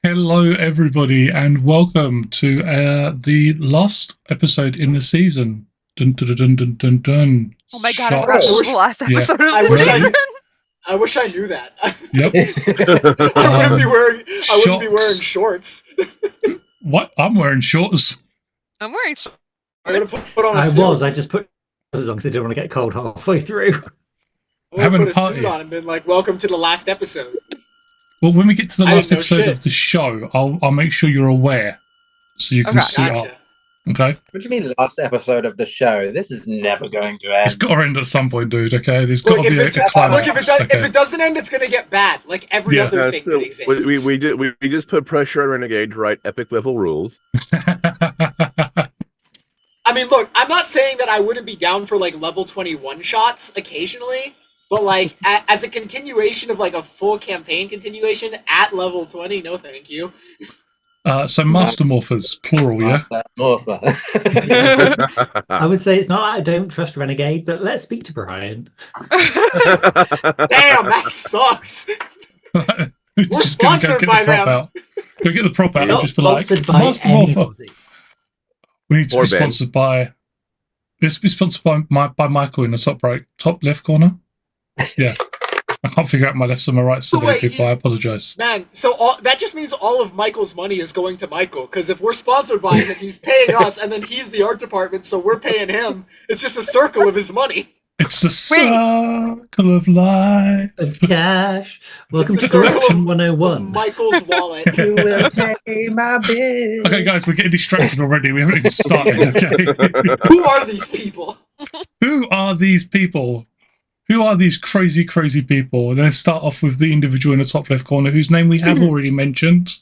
Hello, everybody, and welcome to the last episode in the season. Dun, dun, dun, dun, dun, dun. Oh my god, I forgot this was the last episode of I the wish season. I wish I knew that. Yep. I wouldn't be wearing shorts. What? I'm wearing shorts. I'm wearing shorts. I'm gonna put on a I suit. I just put as long as I didn't want to get cold halfway through. I'm gonna put a suit on and been like, "Welcome to the last episode." Well, when we get to the last episode shit. of the show, I'll make sure you're aware, so you can suit up. Okay. What do you mean last episode of the show? This is never going to end. It's got to end at some point, dude. Okay. There's got to be a climax. Look, if it doesn't end, it's gonna get bad, like every other thing that exists. We just put pressure on Renegade to write epic level rules. I mean, look, I'm not saying that I wouldn't be down for like level 21 shots occasionally, but like as a continuation of like a full campaign continuation at level 20, no thank you. So Master Morphers, plural, yeah? I would say it's not that I don't trust Renegade, but let's speak to Brian. Damn, that sucks. We're sponsored by them. Go get the prop out and just be like, Master Morpher. We need to be sponsored by... This be sponsored by Michael in the top left corner. Yeah. I can't figure out my left and my right today, people. I apologize. Man, so that just means all of Michael's money is going to Michael, because if we're sponsored by him, he's paying us, and then he's the art department, so we're paying him. It's just a circle of his money. It's the circle of life. Of cash. Welcome to Correction 101. Michael's wallet. You will pay my bill. Okay, guys, we're getting distracted already. We haven't even started, okay? Who are these people? Who are these people? Who are these crazy, crazy people? Let's start off with the individual in the top left corner, whose name we have already mentioned.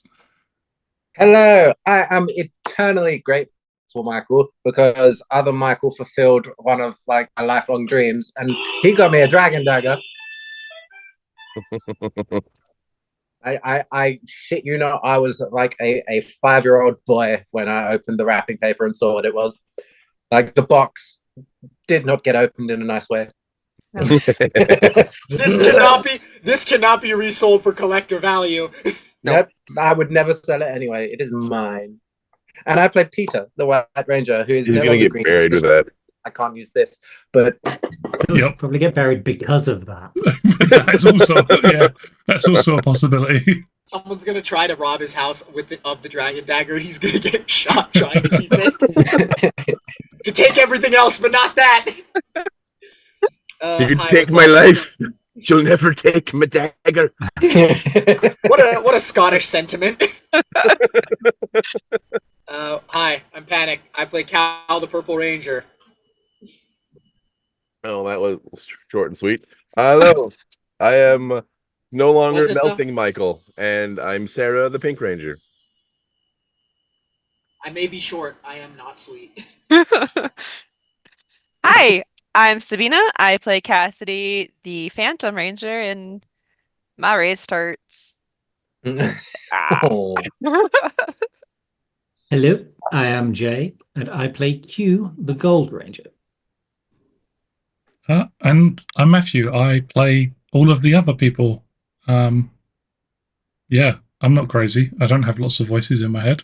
Hello, I am eternally grateful for Michael, because other Michael fulfilled one of like my lifelong dreams, and he got me a dragon dagger. I shit you not, I was like a 5-year-old boy when I opened the wrapping paper and saw what it was. Like, the box did not get opened in a nice way. This cannot be resold for collector value. Nope, I would never sell it anyway. It is mine. And I play Peter, the White Ranger, who is going to get buried with that. I can't use this, but You'll probably get buried because of that. That's also a possibility. Someone's gonna try to rob his house with the dragon dagger, and he's gonna get shot trying to keep it. You can take everything else, but not that. You can take my life. You'll never take my dagger. What a Scottish sentiment. Hi, I'm Panic. I play Cal, the Purple Ranger. Oh, that was short and sweet. Hello, I am no longer melting Michael, and I'm Sarah, the Pink Ranger. I may be short. I am not sweet. Hi, I'm Sabina. I play Cassidy, the Phantom Ranger, and my race starts. Oh. Hello, I am Jay, and I play Q, the Gold Ranger. And I'm Matthew. I play all of the other people. Yeah, I'm not crazy. I don't have lots of voices in my head.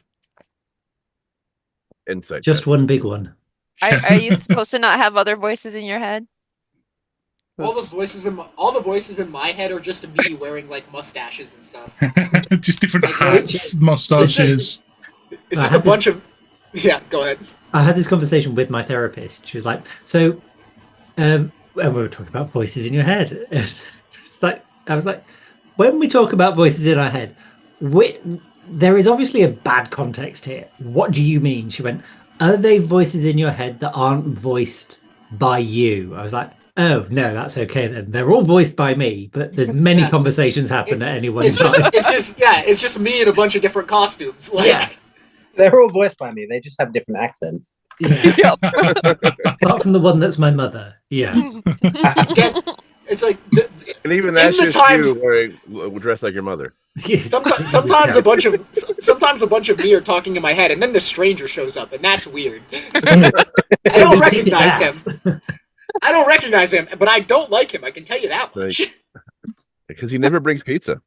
Insight. Just one big one. Are you supposed to not have other voices in your head? All the voices in my head are just me wearing like mustaches and stuff. Just different hats, mustaches. It's just a bunch of... Yeah, go ahead. I had this conversation with my therapist. She was like, so, and we were talking about voices in your head. I was like, when we talk about voices in our head, there is obviously a bad context here. What do you mean? She went, are they voices in your head that aren't voiced by you? I was like, oh, no, that's okay then. They're all voiced by me, but there's many conversations happen at any one time. It's just me in a bunch of different costumes. Like... Yeah. They're all voiced by me. They just have different accents. Yeah. Apart from the one that's my mother. Yeah. It's like... And even that's just you wearing dressed like your mother. Sometimes a bunch of me are talking in my head, and then the stranger shows up, and that's weird. I don't recognize him. I don't recognize him, but I don't like him. I can tell you that much. Because he never brings pizza.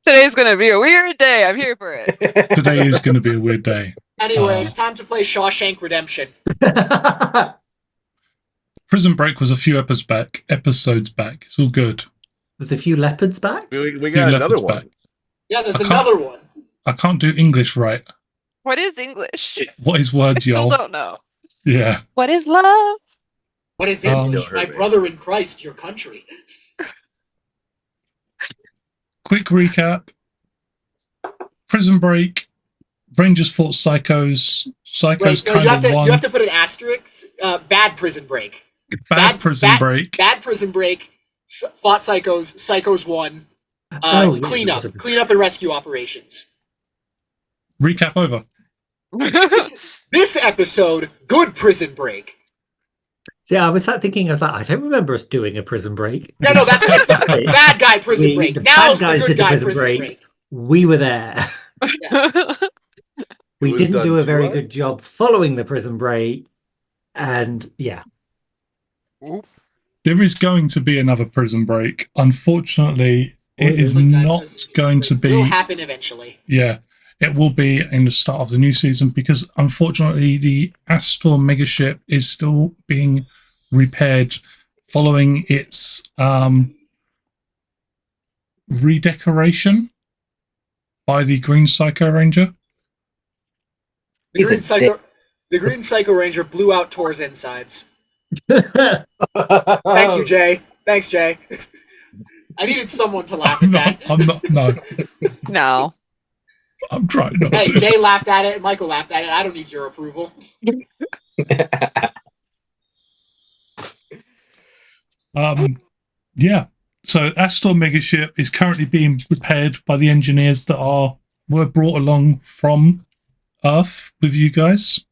Today's gonna be a weird day. I'm here for it. Today is going to be a weird day. Anyway, it's time to play Shawshank Redemption. Prison Break was a few episodes back. It's all good. There's a few leopards back. We got another one. Back. Yeah, there's another one. I can't do English right. What is English? What is words, I still y'all? don't know. Yeah. What is love? What is English? My me. brother in Christ, your country. Quick recap. Prison Break. Rangers fought Psychos. Psychos Wait, no, kind of won. you have to put an asterisk. Bad Prison Break. Bad Prison Break. Bad Prison Break. Fought Psychos. Psychos won. Yeah, Cleanup and rescue operations. Recap over. This episode, good Prison Break. See, I was thinking, I don't remember us doing a prison break. Yeah, no, that's the bad guy Prison Break. Now it's the good guy Prison Break. We were there. Yeah. We didn't do a very good job following the prison break. And yeah. There is going to be another Prison Break. Unfortunately, it is not going to be. It will happen eventually. Yeah, it will be in the start of the new season because unfortunately the Astor megaship is still being repaired following its redecoration by the Green Psycho Ranger. The Green Psycho Ranger blew out Tor's insides. Thank you, Jay. Thanks, Jay. I needed someone to laugh at that. I'm not. No. No. I'm trying not Hey, to. Jay laughed at it. Michael laughed at it. I don't need your approval. Yeah. So Astor megaship is currently being repaired by the engineers that were brought along from Earth with you guys.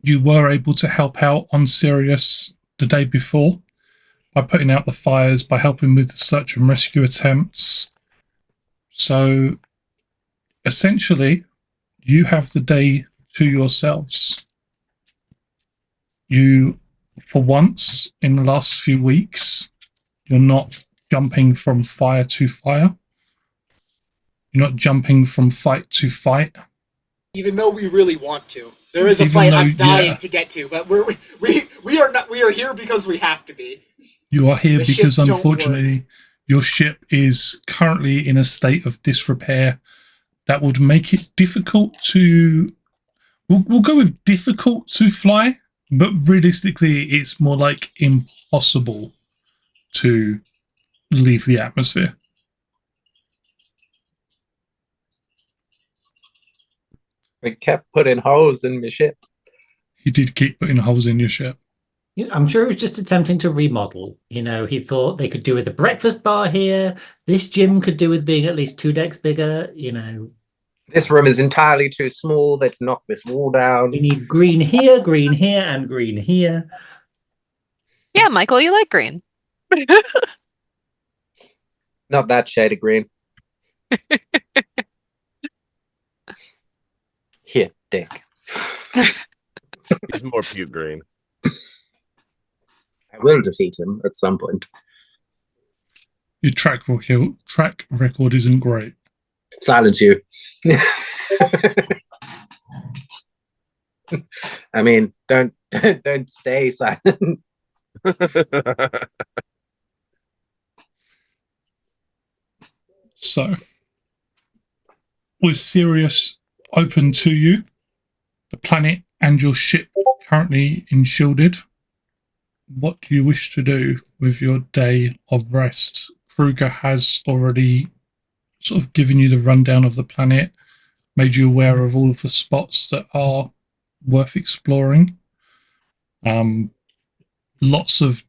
You were able to help out on Sirius the day before by putting out the fires, by helping with the search and rescue attempts. So essentially, you have the day to yourselves. You, for once in the last few weeks, you're not jumping from fire to fire. You're not jumping from fight to fight. Even though we really want to. There is a fight I'm dying to get to, but we are here because we have to be. You are here The because ship don't unfortunately your ship is currently in a state of disrepair that would make it difficult to we'll go with difficult to fly, but realistically it's more like impossible to leave the atmosphere. We kept putting holes in my ship. You did keep putting holes in your ship. I'm sure he was just attempting to remodel. He thought they could do with a breakfast bar here. This gym could do with being at least 2 decks bigger. This room is entirely too small. Let's knock this wall down. We need green here, and green here. Yeah, Michael, you like green. Not that shade of green. Here, Dick. He's more puke green. I will defeat him at some point. Your track record isn't great. Silence you. I mean, don't stay silent. So, with Sirius open to you, the planet and your ship currently enshielded, what do you wish to do with your day of rest? Kruger has already sort of given you the rundown of the planet, made you aware of all of the spots that are worth exploring. Lots of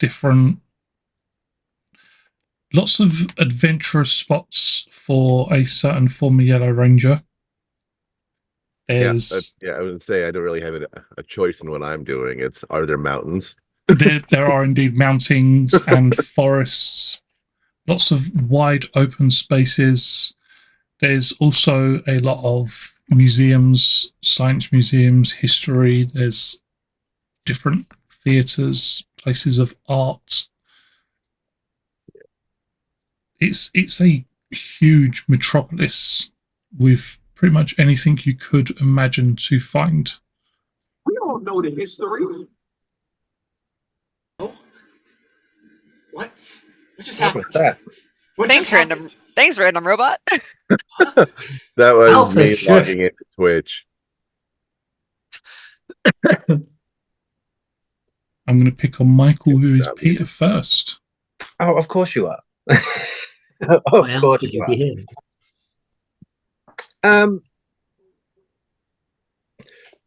adventurous spots for a certain former Yellow Ranger. I would say I don't really have a choice in what I'm doing. Are there mountains? There are indeed mountains and forests, lots of wide open spaces. There's also a lot of museums, science museums, history. There's different theatres, places of art. It's a huge metropolis with pretty much anything you could imagine to find. We don't know the history. Oh. What? What just What happened? was that? What Thanks, just random. happened? Thanks, random robot. That was Alpha, me shush. logging into Twitch. I'm going to pick on Michael, who is Peter first. Oh, of course you are. Of Why else course would you you are. be here?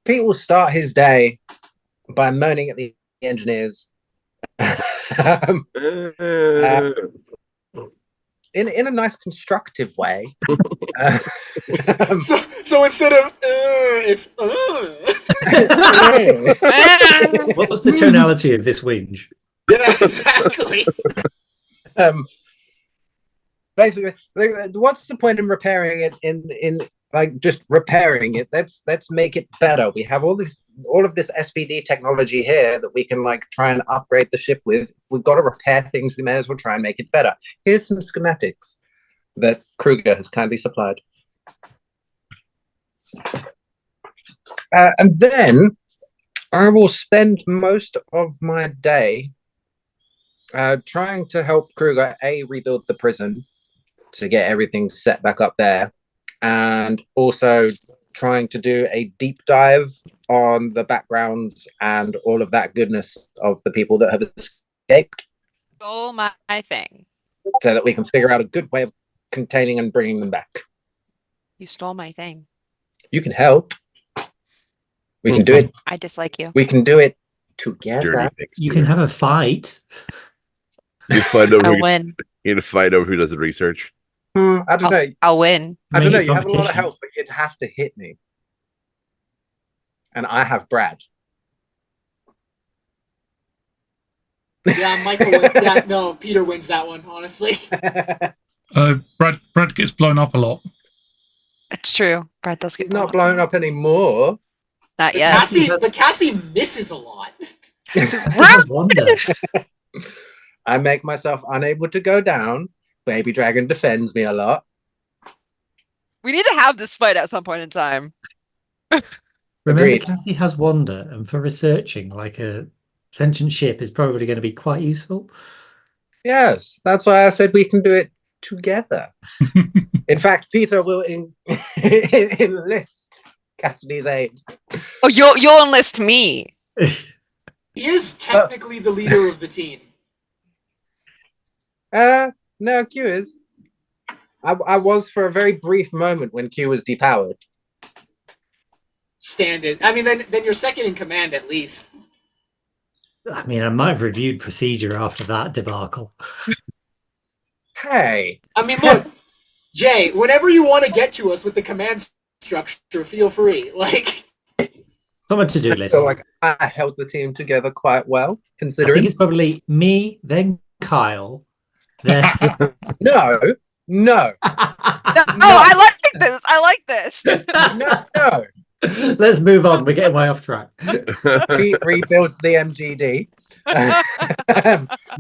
Pete will start his day by moaning at the engineers. In a nice constructive way. So instead of it's What was the tonality of this whinge? yeah, exactly. Basically, what's the point in repairing it? In like just repairing it? Let's make it better. We have all of this SPD technology here that we can like try and upgrade the ship with. If we've got to repair things, we may as well try and make it better. Here's some schematics that Kruger has kindly supplied. And then I will spend most of my day trying to help Kruger rebuild the prison to get everything set back up there, and also trying to do a deep dive on the backgrounds and all of that goodness of the people that have escaped, Oh, my thing. so that we can figure out a good way of containing and bringing them back. You stole my thing. You can help. We can do it. I dislike you. We can do it together. Dirty things You to can do. have a fight. You fight over I'll who, win. you need to fight over who does the research. I don't know. I'll win. I don't Make know. it You have a lot of competition. help, but you'd have to hit me. And I have Brad. Yeah, Michael. Yeah, no, Peter wins that one. Honestly, Brad gets blown up a lot. It's true. Brad does get He's not blown up anymore. Not the yet. Cassie misses a lot. He has wonder. I make myself unable to go down. Baby Dragon defends me a lot. We need to have this fight at some point in time. Remember, Agreed. Cassie has wonder, and for researching, like a sentient ship is probably going to be quite useful. Yes, that's why I said we can do it together. In fact, Peter will enlist Cassidy's aid. Oh, you'll enlist me. He is technically the leader of the team. No, Q is. I was for a very brief moment when Q was depowered. Stand it. I mean, then you're second in command at least. I mean, I might have reviewed procedure after that debacle. Hey, I mean, look, Jay. Whenever you want to get to us with the command structure, feel free. Like, From a to-do I list. feel like I held the team together quite well, I think considering. it's probably me, then Kyle, then... No. No, I like this. I like this. No. Let's move on. We're getting way off track. Pete rebuilds the MGD,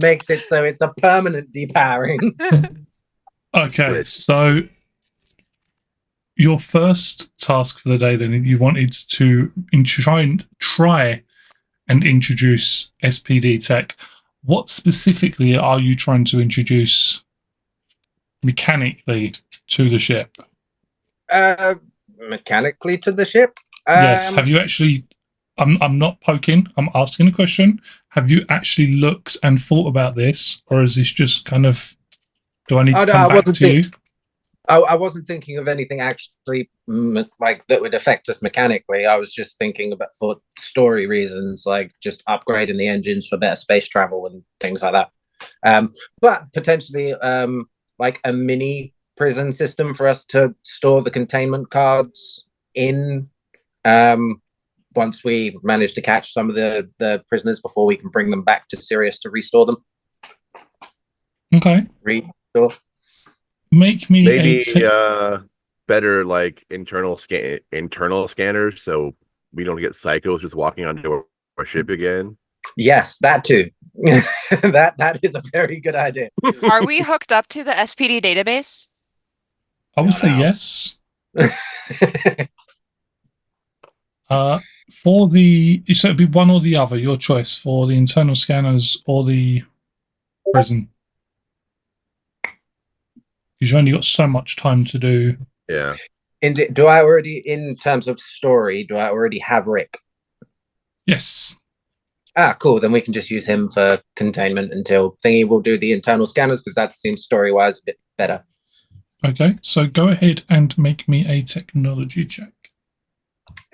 makes it so it's a permanent depowering. Okay, so your first task for the day, then, you wanted to try and introduce SPD tech. What specifically are you trying to introduce mechanically to the ship? Mechanically to the ship. Yes. Have you actually? I'm not poking. I'm asking a question. Have you actually looked and thought about this, or is this just kind of? Do I need to come back to you? I wasn't thinking of anything actually like that would affect us mechanically. I was just thinking about for story reasons, like just upgrading the engines for better space travel and things like that. But potentially, like a mini prison system for us to store the containment cards in. Once we manage to catch some of the prisoners before we can bring them back to Sirius to restore them. Okay. Restore. Make me Maybe a better like internal scanners, so we don't get psychos just walking onto our ship again. Yes, that too. that is a very good idea. Are we hooked up to the SPD database? I would say out. yes. For the so it'd be one or the other, your choice for the internal scanners or the prison. You've only got so much time to do. Yeah. Do I already, in terms of story, do I already have Rick? Yes. Ah, cool. Then we can just use him for containment until Thingy will do the internal scanners, because that seems story-wise a bit better. Okay, so go ahead and make me a technology check.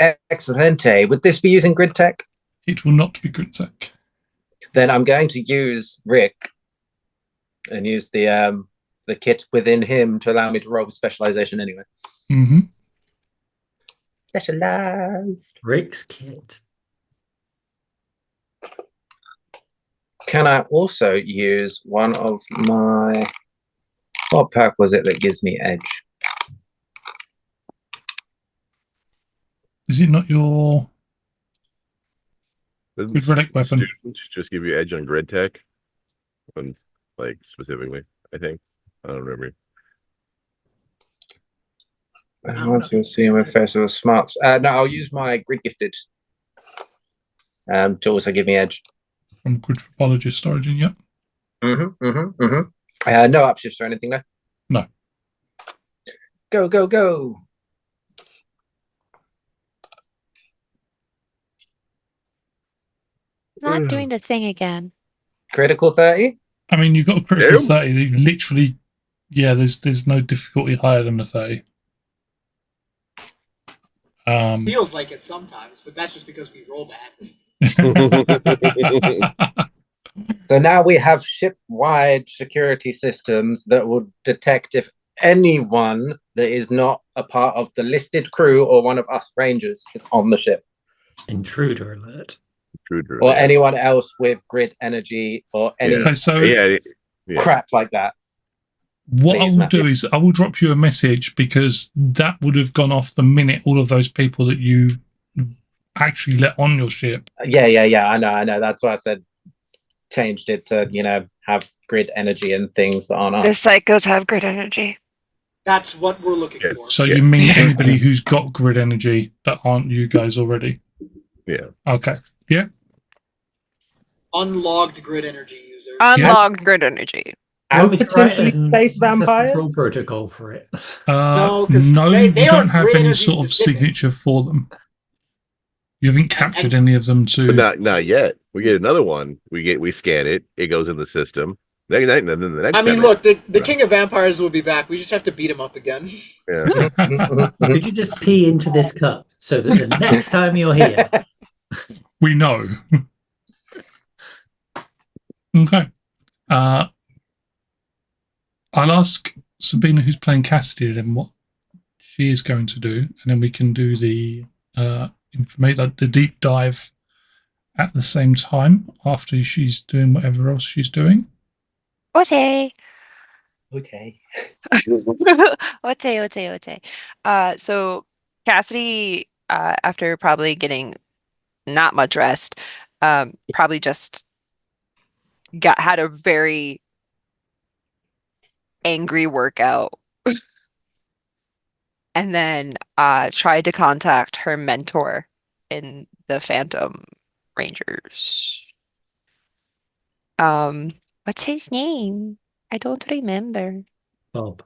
Excellente. Would this be using grid tech? It will not be grid tech. Then I'm going to use Rick and use the kit within him to allow me to roll with specialization anyway. Mm-hmm. Specialized. Rick's kid. Can I also use one of my... What perk was it that gives me edge? Is it not your Doesn't good relic weapon? students just give you edge on grid tech? And like specifically, I think. I don't remember. Once you see him with face of a smarts. No, I'll use my grid gifted to also give me edge. From Grid Topologist Origin, yep. No upshifts or anything there? No. Go, go, go. Not doing the thing again. Critical 30? I mean, you've got a critical Damn. 30. You literally, yeah, there's no difficulty higher than a 30. Feels like it sometimes, but that's just because we roll bad. So now we have ship-wide security systems that will detect if anyone that is not a part of the listed crew or one of us rangers is on the ship. Intruder alert. Intruder, Or yeah. anyone else with grid energy or any Yeah. So Yeah. crap like that. what Please, I will Matthew. do is I will drop you a message, because that would have gone off the minute all of those people that you actually let on your ship. Yeah. I know. That's why I said changed it to, have grid energy and things that aren't The us. psychos have grid energy. That's what we're looking Yeah. for. So Yeah. you mean anybody who's got grid energy that aren't you guys already? Yeah. Okay. Yeah. Unlogged grid energy users. Unlogged grid energy. And Want me to potentially write an space access vampires? control protocol for it. No, 'cause they you don't aren't have grid any energy sort of specific. signature for them. You haven't captured any of them to. But not yet. We get another one. We scan it. It goes in the system. Then the next I mean, time look, the King of Vampires will be back. We just have to beat him up again. Yeah. Could you just pee into this cup so that the next time you're here, We know. Okay. I'll ask Sabina, who's playing Cassidy, then what she is going to do, and then we can do the the deep dive at the same time after she's doing whatever else she's doing. Okay. Okay. Ote. So Cassidy, after probably getting not much rest, probably just had a very angry workout, and then tried to contact her mentor in the Phantom Rangers. What's his name? I don't remember. Bob,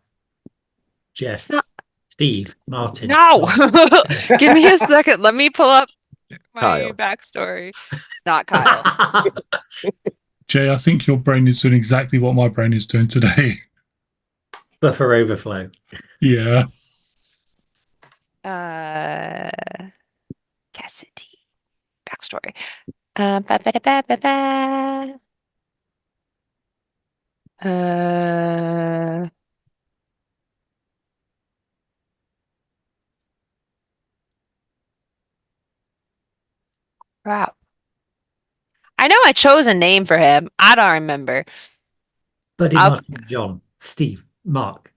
Jeff, not- Steve, Martin. No! Tom. Give me a second. Let me pull up my Kyle. backstory. It's not Kyle. Jay, I think your brain is doing exactly what my brain is doing today. Buffer overflow. Yeah. Cassidy. Backstory. Ba-ba-da-ba-ba-ba. Crap. I know I chose a name for him. I don't remember. Buddy, I'll- Martin, John, Steve, Mark,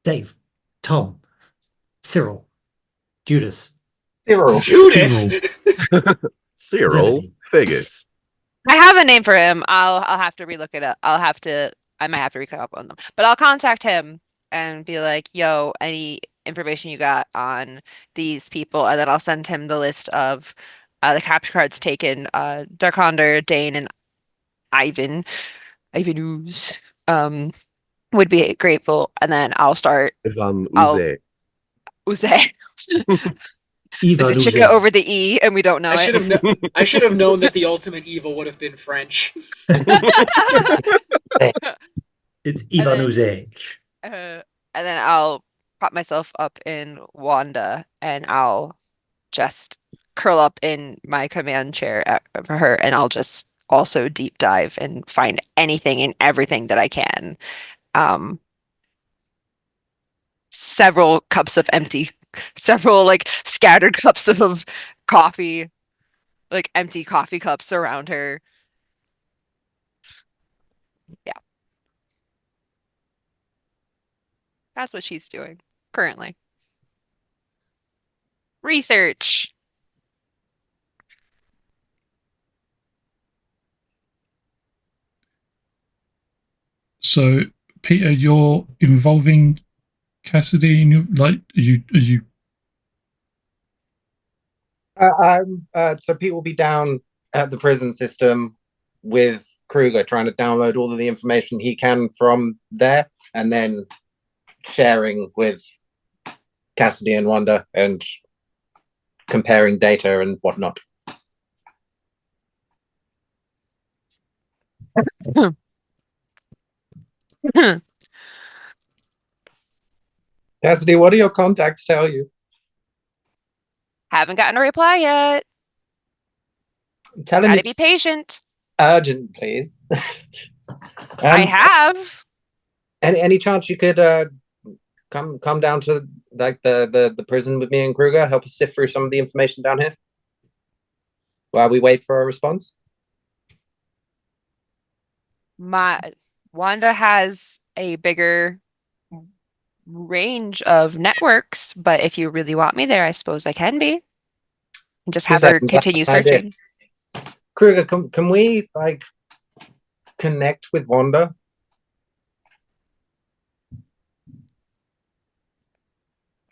Dave, Tom, Cyril, Judas, Cyril. Judas! Cyril Zebedee. Figgis. I have a name for him. I'll have to relook it up. I might have to recut up on them. But I'll contact him and be like, yo, any information you got on these people? And then I'll send him the list of the capture cards taken, Darkonder, Dane, and Ivan Ooze, would be grateful. And then I'll start. Ivan I'll Uze. Uze. Eva There's a Luze. chicken over the E, and we don't know I should it. have I should have known that the ultimate evil would have been French. It's And Ivan then- Uze. And then I'll prop myself up in Wanda, and I'll just curl up in my command chair for her, and I'll just also deep dive and find anything and everything that I can. Several like scattered cups of coffee, like empty coffee cups around her. Yeah. That's what she's doing currently. Research. So, Peter, you're involving Cassidy in your are you So Pete will be down at the prison system with Kruger, trying to download all of the information he can from there, and then sharing with Cassidy and Wanda and comparing data and whatnot. Cassidy, what do your contacts tell you? Haven't gotten a reply yet. Tell him Gotta it's be patient. urgent, please. I have. Any chance you could come down to like the prison with me and Kruger, help us sift through some of the information down here while we wait for a response? Wanda has a bigger range of networks, but if you really want me there, I suppose I can be. And just have her continue searching. Kruger, can we like connect with Wanda?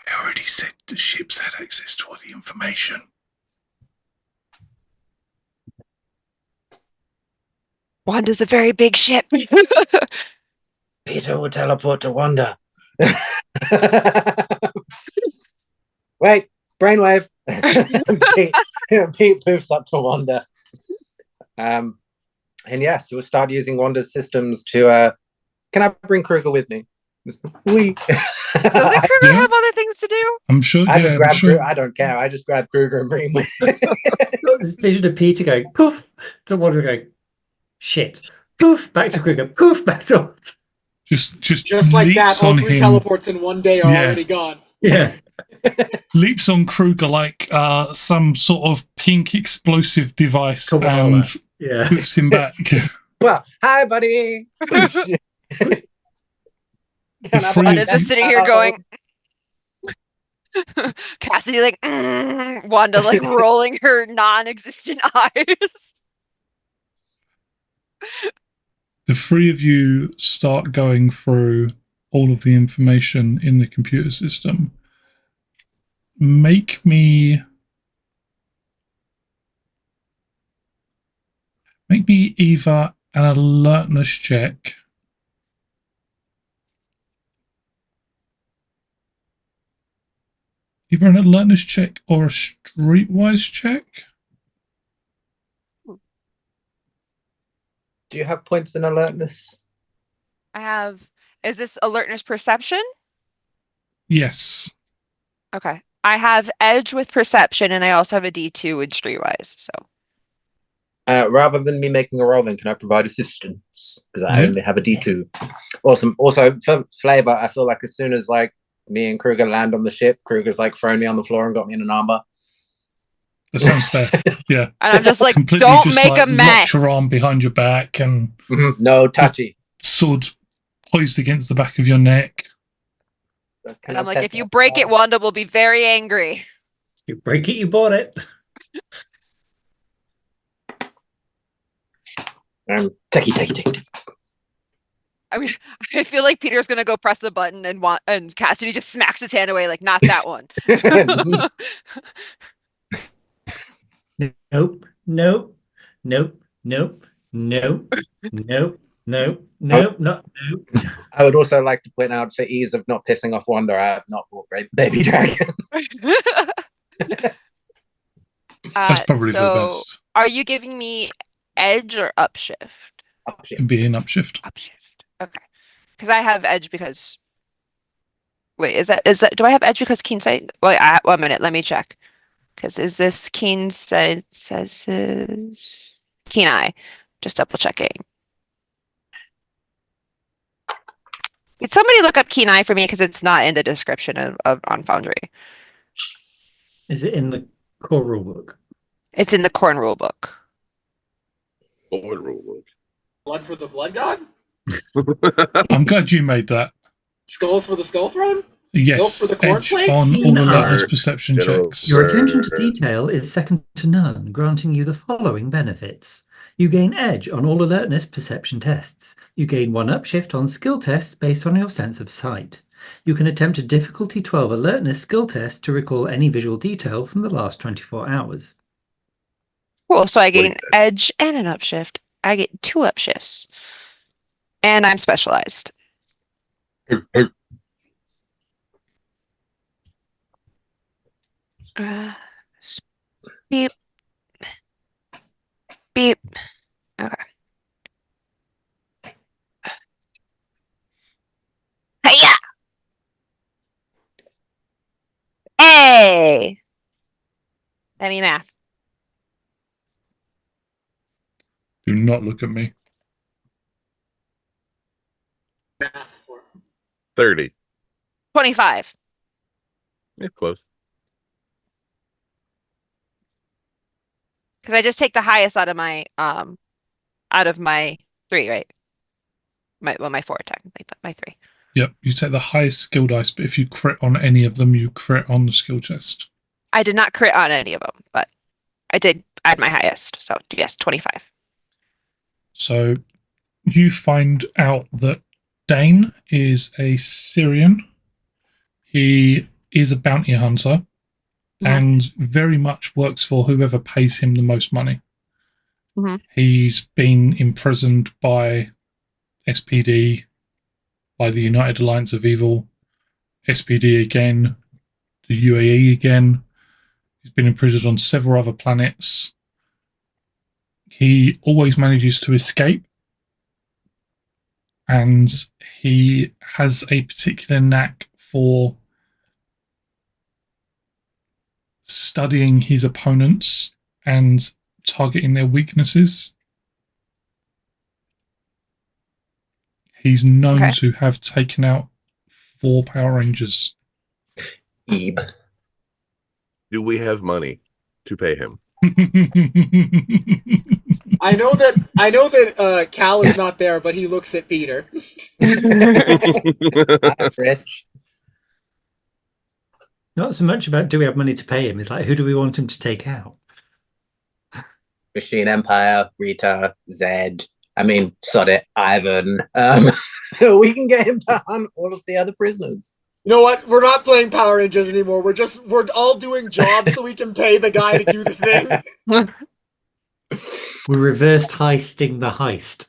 I already said the ships had access to all the information. Wanda's a very big ship. Peter will teleport to Wanda. Wait, brainwave. Pete moves up to Wanda. And yes, we'll start using Wanda's systems to can I bring Kruger with me? Doesn't Kruger have other things to do? I'm sure. I just grab Kruger. I don't care. I just grab Kruger and bring him with. Got this vision of Peter going poof to Wanda going shit, poof back to Kruger, poof back to just like that. All on three him. teleports in one day are already gone. Yeah. Leaps on Kruger like some sort of pink explosive device Koala. and puts him back. Well, hi, buddy. Wanda's just sitting here going. Cassidy like Wanda like rolling her non-existent eyes. The three of you start going through all of the information in the computer system. Make me either an alertness check either an alertness check or a streetwise check. Do you have points in alertness? I have. Is this alertness perception? Yes. Okay. I have edge with perception, and I also have a D2 in streetwise. So. Rather than me making a roll, then can I provide assistance? Because I only have a D2. Awesome. Also, for flavor, I feel like as soon as like me and Kruger land on the ship, Kruger's like thrown me on the floor and got me in an armbar. That sounds fair. Yeah. And I'm just like, completely don't just, make like, a mess. Locked your arm behind your back and no touchy. Sword poised against the back of your neck. And I'm like, if you break it, Wanda will be very angry. You break it, you bought it. Techie. I mean, I feel like Peter's gonna go press the button and Cassidy just smacks his hand away, like, not that one. Nope, nope, nope, nope, nope, nope, nope, nope, not nope. I would also like to point out, for ease of not pissing off Wanda, I have not bought Baby Dragon. That's probably for the so best. are you giving me edge or upshift? Upshift. And be an upshift. Upshift. Okay. Because I have edge because wait, is that do I have edge because keen sight? Wait, 1 minute, let me check. Because is this keen sight says keen eye? Just double checking. Could somebody look up keen eye for me because it's not in the description of on Foundry. Is it in the core rulebook? It's in the corn rule book. Forward rule Blood for the Blood God? book. I'm glad you made that. Skulls for the Skull Throne? Yes, Milk for the edge cornflakes? on all Keen alertness eye. perception Get checks. Your attention to detail is second to none, granting you the following benefits. You gain edge on all alertness perception tests. You gain 1 upshift on skill tests based on your sense of sight. You can attempt a difficulty 12 alertness skill test to recall any visual detail from the last 24 hours. Cool. So I gain Wait. edge and an upshift. I get 2 upshifts. And I'm specialized. Beep. Beep. Okay. Hiya! Hey! Let me math. Do not look at me. Math for 30. 25. Yeah, close. Because I just take the highest out of my 3, right? My 4 technically, but my 3. Yep, you take the highest skill dice, but if you crit on any of them, you crit on the skill test. I did not crit on any of them, but I did add my highest. So yes, 25. So you find out that Dane is a Syrian. He is a bounty hunter and very much works for whoever pays him the most money. Mhm. He's been imprisoned by SPD, by the United Alliance of Evil, SPD again, the UAE again. He's been imprisoned on several other planets. He always manages to escape, and he has a particular knack for studying his opponents and targeting their weaknesses. He's known to have taken out 4 Power Rangers. Ebe. Do we have money to pay him? I know that Cal is not there, but he looks at Peter. I'm rich. Not so much about do we have money to pay him, it's like who do we want him to take out? Machine Empire, Rita, Zed. I mean, sod it, Ivan. We can get him to hunt all of the other prisoners. You know what? We're not playing Power Rangers anymore. We're all doing jobs so we can pay the guy to do the thing. We reversed heisting the heist.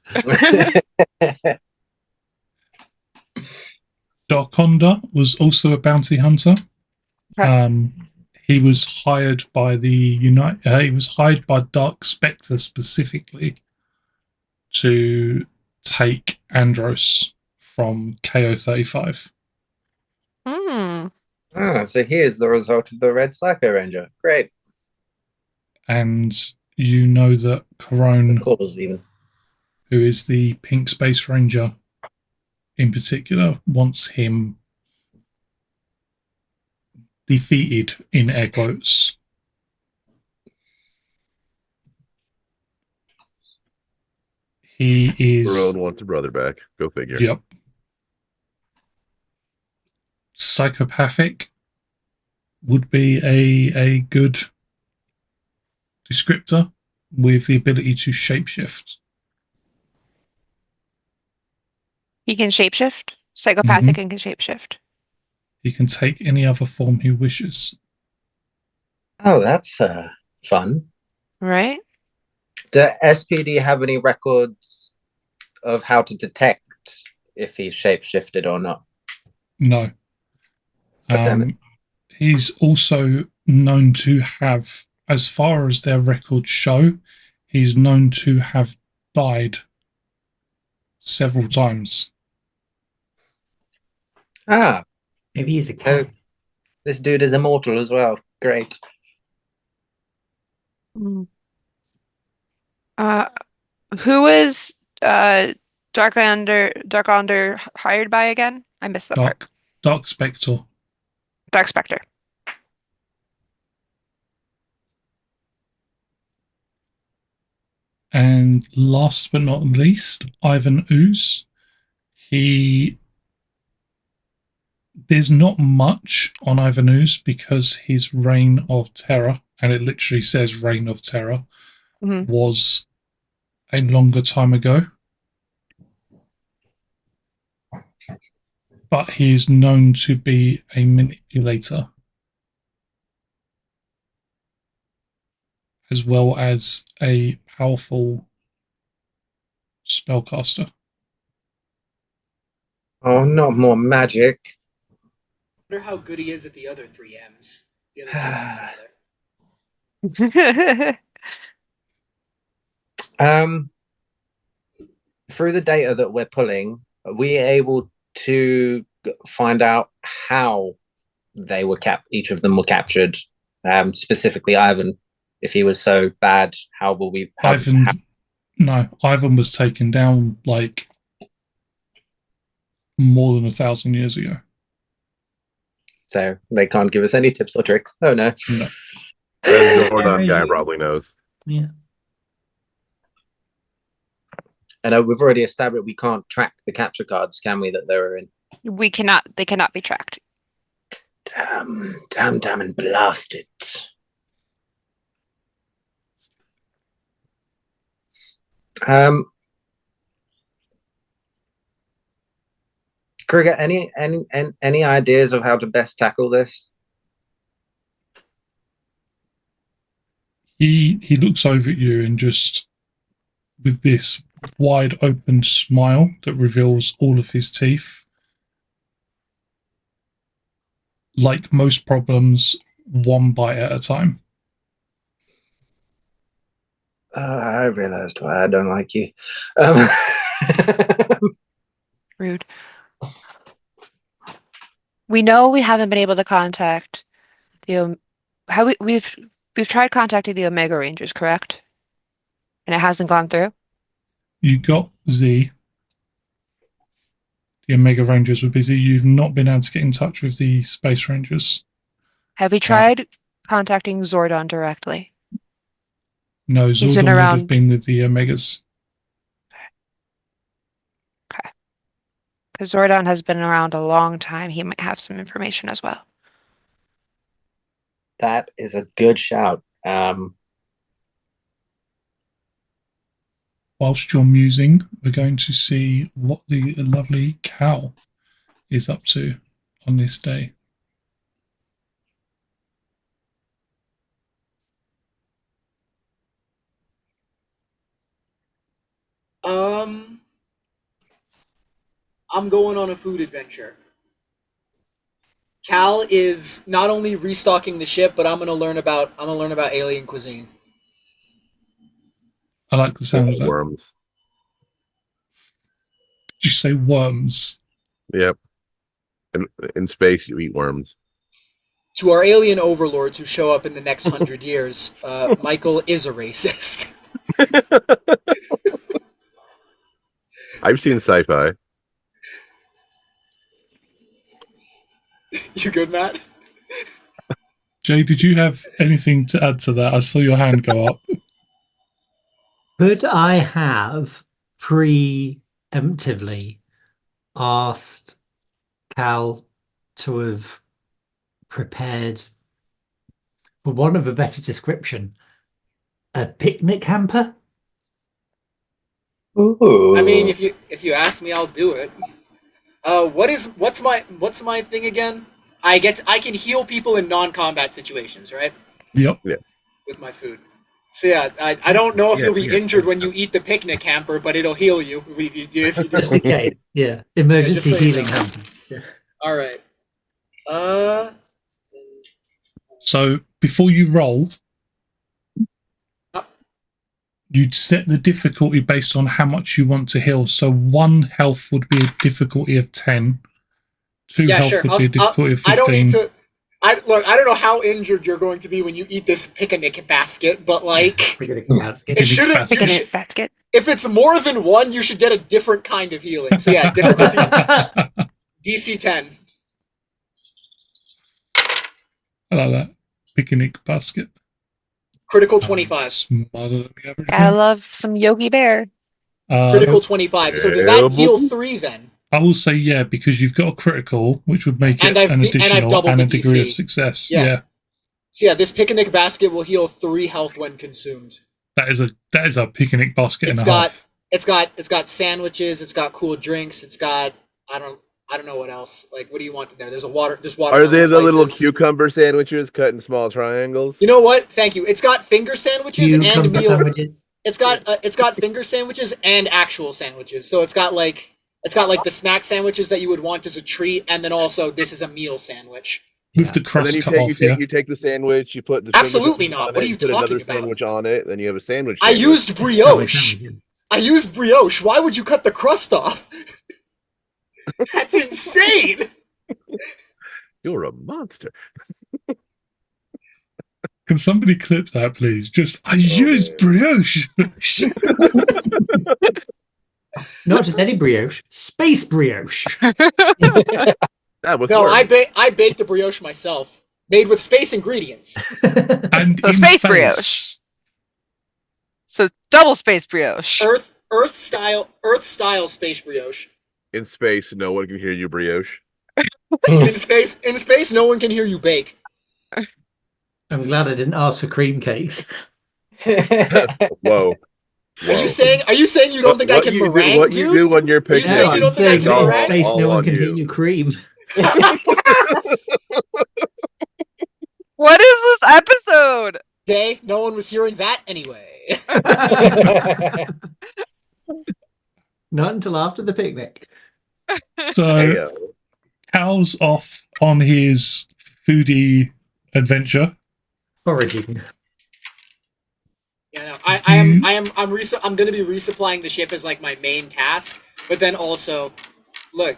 Darkonda was also a bounty hunter. He was hired by he was hired by Dark Spectre specifically to take Andros from KO-35. So here's the result of the Red Psycho Ranger. Great. And you know that Corone, even, who is the Pink Space Ranger in particular, wants him defeated, in air quotes. He is... Corone wants a brother back. Go figure. Yep. Psychopathic would be a good descriptor with the ability to shapeshift. He can shapeshift. Psychopathic and can shapeshift. He can take any other form he wishes. Oh, that's fun. Right? Do SPD have any records of how to detect if he's shapeshifted or not? No. He's also known to have, as far as their records show, he's known to have died several times. Ah, Maybe he's a cat. this dude is immortal as well. Great. Who is Darkander hired by again? I missed that part. Dark Spectre. Dark Spectre. And last but not least, Ivan Ooze. There's not much on Ivan Ooze because his reign of terror, and it literally says reign of terror, was a longer time ago. But he is known to be a manipulator, as well as a powerful spellcaster. Oh, not more magic. I wonder how good he is at the other three M's. The other two M's, rather. Through the data that we're pulling, are we able to find out how they were each of them were captured? Specifically, Ivan, if he was so bad, how will we? No, Ivan was taken down like more than 1,000 years ago. So they can't give us any tips or tricks. Oh no. No. That Zordon guy probably knows. Yeah. And we've already established we can't track the capture cards, can we, that they were in? We cannot. They cannot be tracked. Damn, and blast it. Krieger, any ideas of how to best tackle this? He looks over at you and just, with this wide open smile that reveals all of his teeth. Like most problems, one bite at a time. I realized why I don't like you. Rude. We know we haven't been able to contact the we've tried contacting the Omega Rangers, correct? And it hasn't gone through. You got Z. The Omega Rangers were busy. You've not been able to get in touch with the Space Rangers. Have we tried contacting Zordon directly? No, He's Zordon been would around. have been with the Omegas. Okay. Because Zordon has been around a long time. He might have some information as well. That is a good shout. Whilst you're musing, we're going to see what the lovely Cal is up to on this day. I'm going on a food adventure. Cal is not only restocking the ship, but I'm gonna learn about alien cuisine. I like the sound of that. Worms. Did you say worms? Yep. In space, you eat worms. To our alien overlords who show up in the next 100 years, Michael is a racist. I've seen sci-fi. You good, Matt? Jay, did you have anything to add to that? I saw your hand go up. Could I have preemptively asked Cal to have prepared, for want of a better description, a picnic hamper? Ooh. I mean, if you ask me, I'll do it. What's my thing again? I can heal people in non-combat situations, right? Yep. Yeah. With my food. So yeah, I don't know if you'll be injured when you eat the picnic hamper, but it'll heal you if you do. Just in case. Yeah. Emergency so you healing know. hamper. Yeah. All right. So before you roll, you'd set the difficulty based on how much you want to heal. So 1 health would be a difficulty of 10. 2 health would be a difficulty of 15. I don't need to. I don't know how injured you're going to be when you eat this picnic basket, but like it shouldn't. Picnic basket. If it's more than 1, you should get a different kind of healing. So yeah, difficulty DC 10. I like that. Picnic basket. Critical 25. Smarter than the average Gotta man. love some Yogi Bear. Critical 25. So does that heal 3 then? I will say yeah, because you've got a critical, which would make it an additional and a degree of success. Yeah. So yeah, this picnic basket will heal 3 health when consumed. That is a picnic basket and a half. It's got sandwiches. It's got cool drinks. It's got I don't know what else. Like, what do you want in there? There's water. Are they the little cucumber sandwiches cut in small triangles? You know what? Thank you. It's got finger sandwiches and meal. Sandwiches. It's got finger sandwiches and actual sandwiches. So it's got like the snack sandwiches that you would want as a treat, and then also this is a meal sandwich. With the crust cut off, you take the sandwich, you put the absolutely not. What are you talking about? Another about? Sandwich on it, then you have a sandwich. I used brioche. Why would you cut the crust off? That's insane. You're a monster. Can somebody clip that, please? I used brioche. Not just any brioche, space brioche. I baked a brioche myself, made with space ingredients. And so space brioche. So double space brioche. Earth style space brioche. In space, no one can hear you brioche. In space, no one can hear you bake. I'm glad I didn't ask for cream cakes. Whoa. Are you saying you don't think I can meringue, what you do when you're picking? Are you saying you don't think I can meringue? In space, no one can hear you cream. What is this episode? Okay, no one was hearing that anyway. Not until after the picnic. So, Cal's off on his foodie adventure. Foraging. Yeah, no, I'm going to be resupplying the ship as like my main task, but then also, look,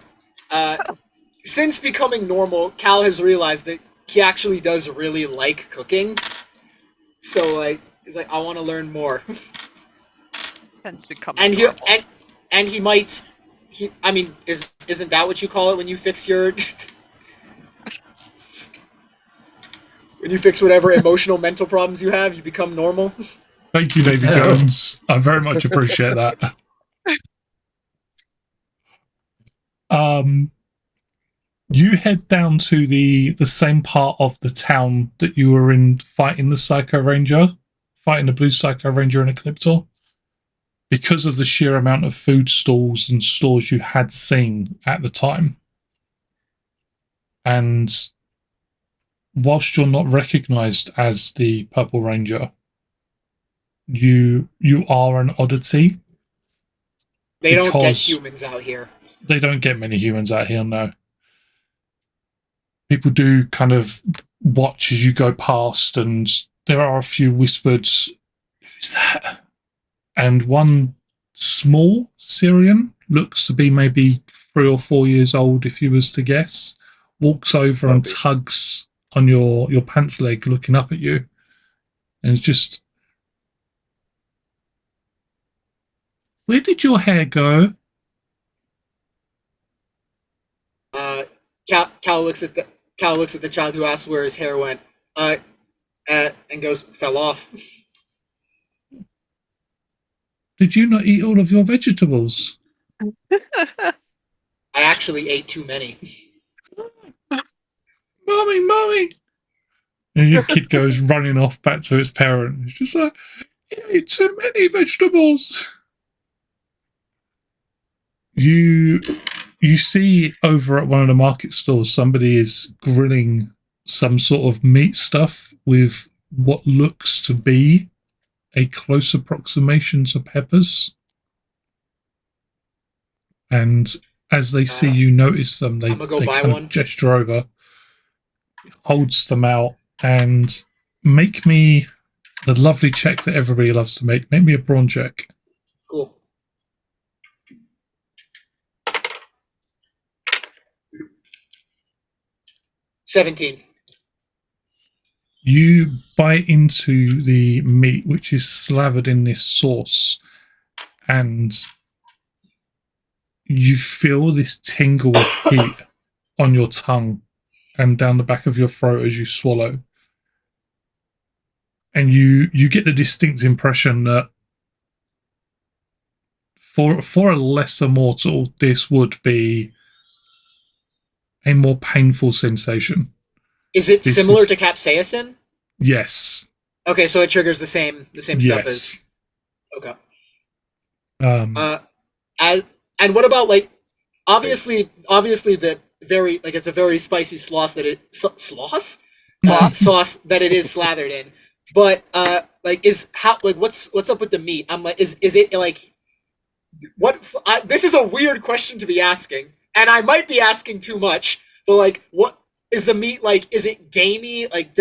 since becoming normal, Cal has realized that he actually does really like cooking. So like, he's like, I want to learn more. Since becoming normal. And he might. I mean, isn't that what you call it when you fix your? When you fix whatever emotional mental problems you have, you become normal. Thank you, Davy Jones. I very much appreciate that. You head down to the same part of the town that you were in fighting the blue Psycho Ranger in Ecliptor. Because of the sheer amount of food stalls and stores you had seen at the time. And whilst you're not recognized as the Purple Ranger, you are an oddity. They don't get humans out here. They don't get many humans out here, no. People do kind of watch as you go past, and there are a few whispered, "Who's that?" And one small Syrian, looks to be maybe 3 or 4 years old, if you was to guess, walks over and tugs on your pants leg, looking up at you, and it's just, "Where did your hair go?" Cal looks at the child who asks where his hair went, and goes, "Fell off." Did you not eat all of your vegetables? I actually ate too many. Mommy! And your kid goes running off back to its parent. It's just like, "You ate too many vegetables." You You see over at one of the market stores, somebody is grilling some sort of meat stuff with what looks to be a close approximation to peppers. And as they see you notice them, they kind of gesture over, holds them out, and make me the lovely check that everybody loves to make. Make me a brawn check. Cool. $17. You bite into the meat, which is slathered in this sauce, and you feel this tingle of heat on your tongue and down the back of your throat as you swallow. And you get the distinct impression that for a lesser mortal, this would be a more painful sensation. Is it similar to capsaicin? Yes. Okay, so it triggers the same stuff as. Okay. And what about like, obviously the very like it's a very spicy sauce that sauce that it is slathered in, but like what's up with the meat? I'm like, is it like what? This is a weird question to be asking, and I might be asking too much, but like, what is the meat like? Is it gamey? Like,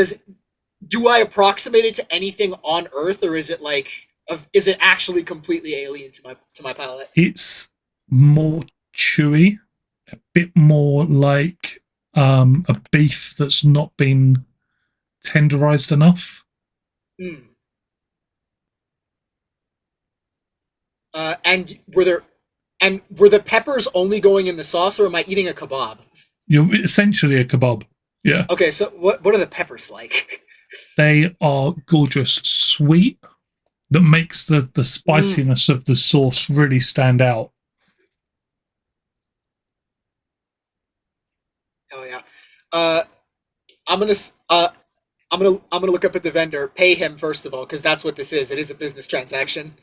do I approximate it to anything on Earth, or is it like, is it actually completely alien to my palate? It's more chewy, a bit more like a beef that's not been tenderized enough. Mm. And were the peppers only going in the sauce, or am I eating a kebab? You're essentially a kebab. Yeah. Okay, so what are the peppers like? They are gorgeous, sweet, that makes the spiciness of the sauce really stand out. Oh yeah. I'm gonna look up at the vendor, pay him first of all, because that's what this is. It is a business transaction.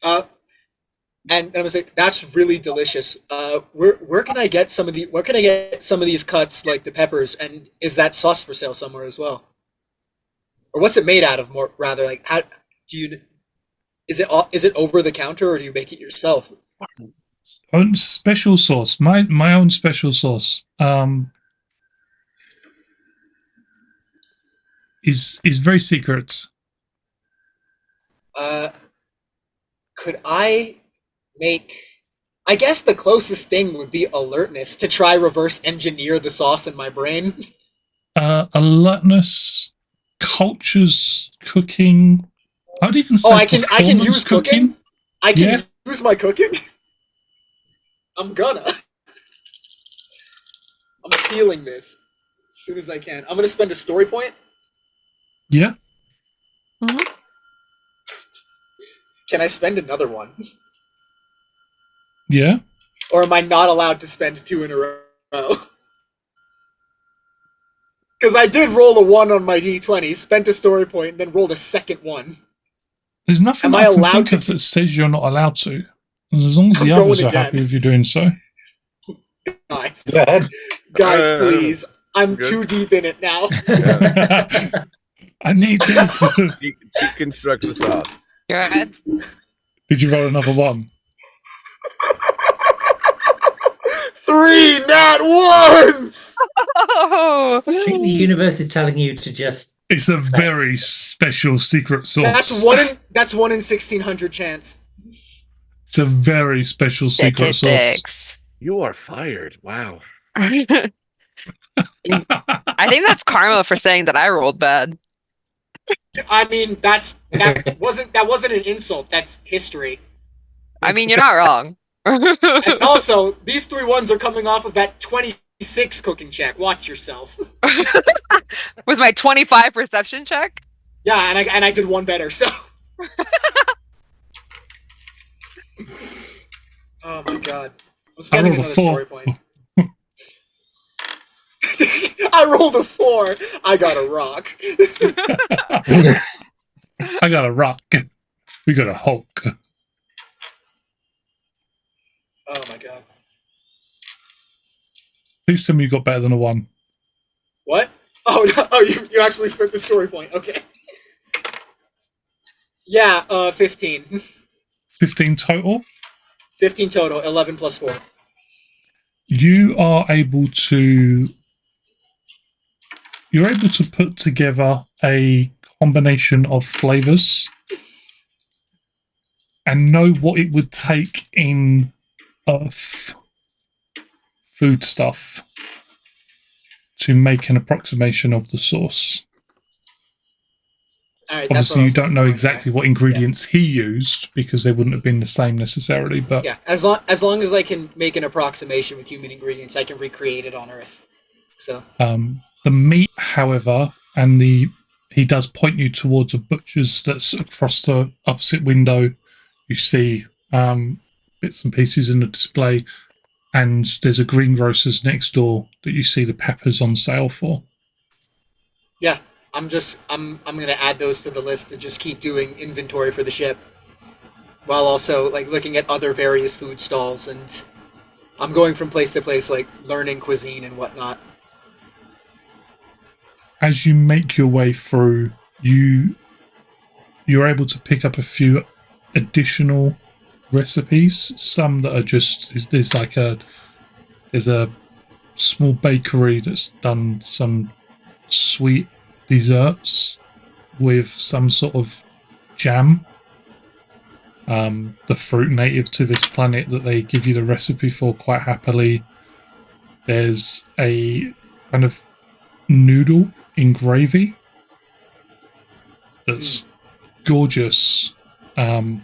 And I'm gonna say that's really delicious. Where can I get some of these cuts, like the peppers, and is that sauce for sale somewhere as well? Or what's it made out of? More rather, like, how do you? Is it over the counter, or do you make it yourself? Own special sauce. My own special sauce. Is very secret. Could I make? I guess the closest thing would be alertness to try reverse engineer the sauce in my brain. Alertness, cultures, cooking. I would even say I can use cooking. I can use my cooking. I'm stealing this as soon as I can. I'm gonna spend a story point. Yeah. Mm-hmm. Can I spend another one? Yeah. Or am I not allowed to spend 2 in a row? Because I did roll a 1 on my d20, spent a story point, and then rolled a second one. There's nothing I can think of that says you're not allowed to. As long as the others are happy with you doing so. Guys, please. I'm too deep in it now. Yeah. I need this. Deconstruct the sauce. Go ahead. Did you roll another 1? 3 nat ones! Oh. I think the universe is telling you to just. It's a very special secret sauce. That's 1 in 1,600 chance. It's a very special secret sauce. You are fired. Wow. I think that's karma for saying that I rolled bad. I mean, that wasn't an insult. That's history. I mean, you're not wrong. And also, these 3 ones are coming off of that 26 cooking check. Watch yourself. With my 25 perception check? Yeah, and I did 1 better, so. Oh my god. I'm spending another story point. I rolled a 4. I got a rock. I got a rock. We got a Hulk. Oh my god. Please tell me you got better than a 1. What? Oh, no, oh, you actually spent the story point. Okay. Yeah, 15. 15 total. 15 total, 11 plus 4. You're able to put together a combination of flavors and know what it would take in Earth food stuff to make an approximation of the source. All right, Obviously, you don't know exactly what ingredients he used because they wouldn't have been the same necessarily. But yeah, as long as I can make an approximation with human ingredients, I can recreate it on Earth. So the meat, however, and he does point you towards a butcher's that's across the opposite window. You see bits and pieces in the display, and there's a greengrocer's next door that you see the peppers on sale for. Yeah. I'm gonna add those to the list to just keep doing inventory for the ship, while also like looking at other various food stalls, and I'm going from place to place, like learning cuisine and whatnot. As you make your way through, you're able to pick up a few additional recipes. Some that are just there's a small bakery that's done some sweet desserts with some sort of jam, the fruit native to this planet that they give you the recipe for quite happily. There's a kind of noodle in gravy that's gorgeous, and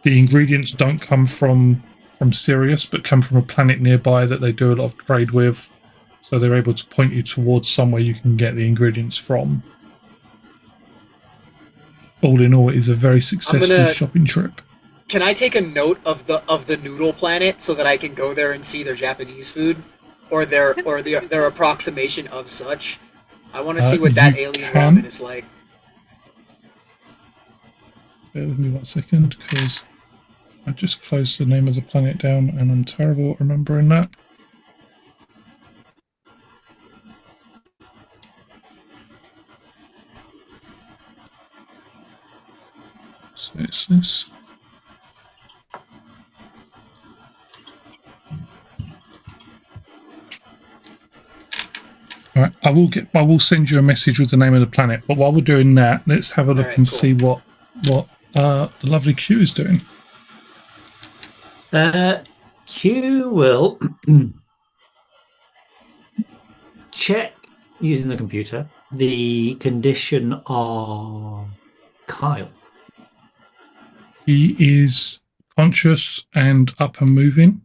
the ingredients don't come from Sirius but come from a planet nearby that they do a lot of trade with. So they're able to point you towards somewhere you can get the ingredients from. All in all, it is a very successful shopping trip. Can I take a note of the noodle planet so that I can go there and see their Japanese food, or their approximation of such? I want to see what that alien ramen is like. Bear with me 1 second, because I just closed the name of the planet down, and I'm terrible at remembering that. So it's this. All right, I will send you a message with the name of the planet. But while we're doing that, let's have a look and see what the lovely Q is doing. Q will check using the computer the condition of Kyle. He is conscious and up and moving.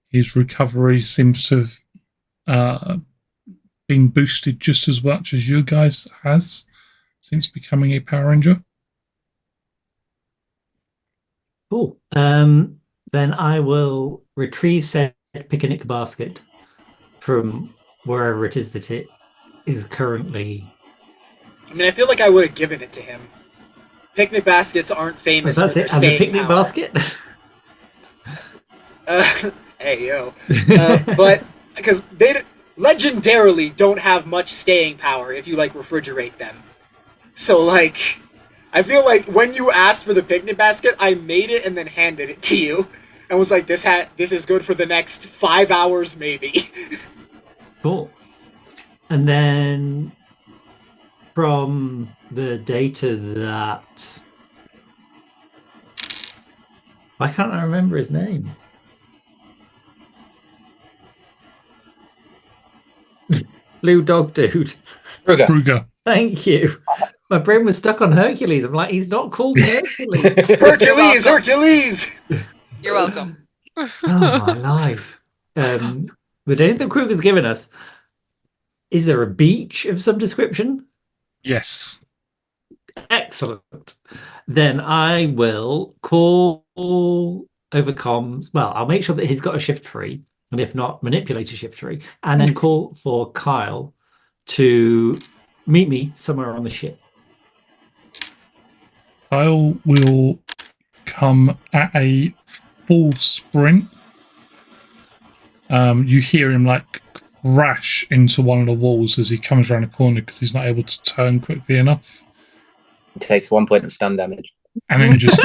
His recovery seems to have been boosted just as much as you guys has since becoming a Power Ranger. Cool. Then I will retrieve said picnic basket from wherever it is that it is currently. I mean, I feel like I would have given it to him. Picnic baskets aren't famous for their staying picnic power. basket. Hey yo, but because they legendarily don't have much staying power if you like refrigerate them. So like, I feel like when you asked for the picnic basket, I made it and then handed it to you, and was like, this is good for the next 5 hours maybe. Cool. And then from the data that... Why can't I remember his name? Blue dog dude. Kruger. Thank you. My brain was stuck on Hercules. I'm like, he's not called Hercules! Hercules. Hercules! You're welcome. Oh, my life. The data that Kruger's given us, is there a beach of some description? Yes. Excellent. Then I will call over comms. Well, I'll make sure that he's got a shift free, and if not, manipulate a shift free, and then call for Kyle to meet me somewhere on the ship. Kyle will come at a full sprint You hear him like crash into one of the walls as he comes around a corner because he's not able to turn quickly enough. He takes 1 point of stun damage. And then just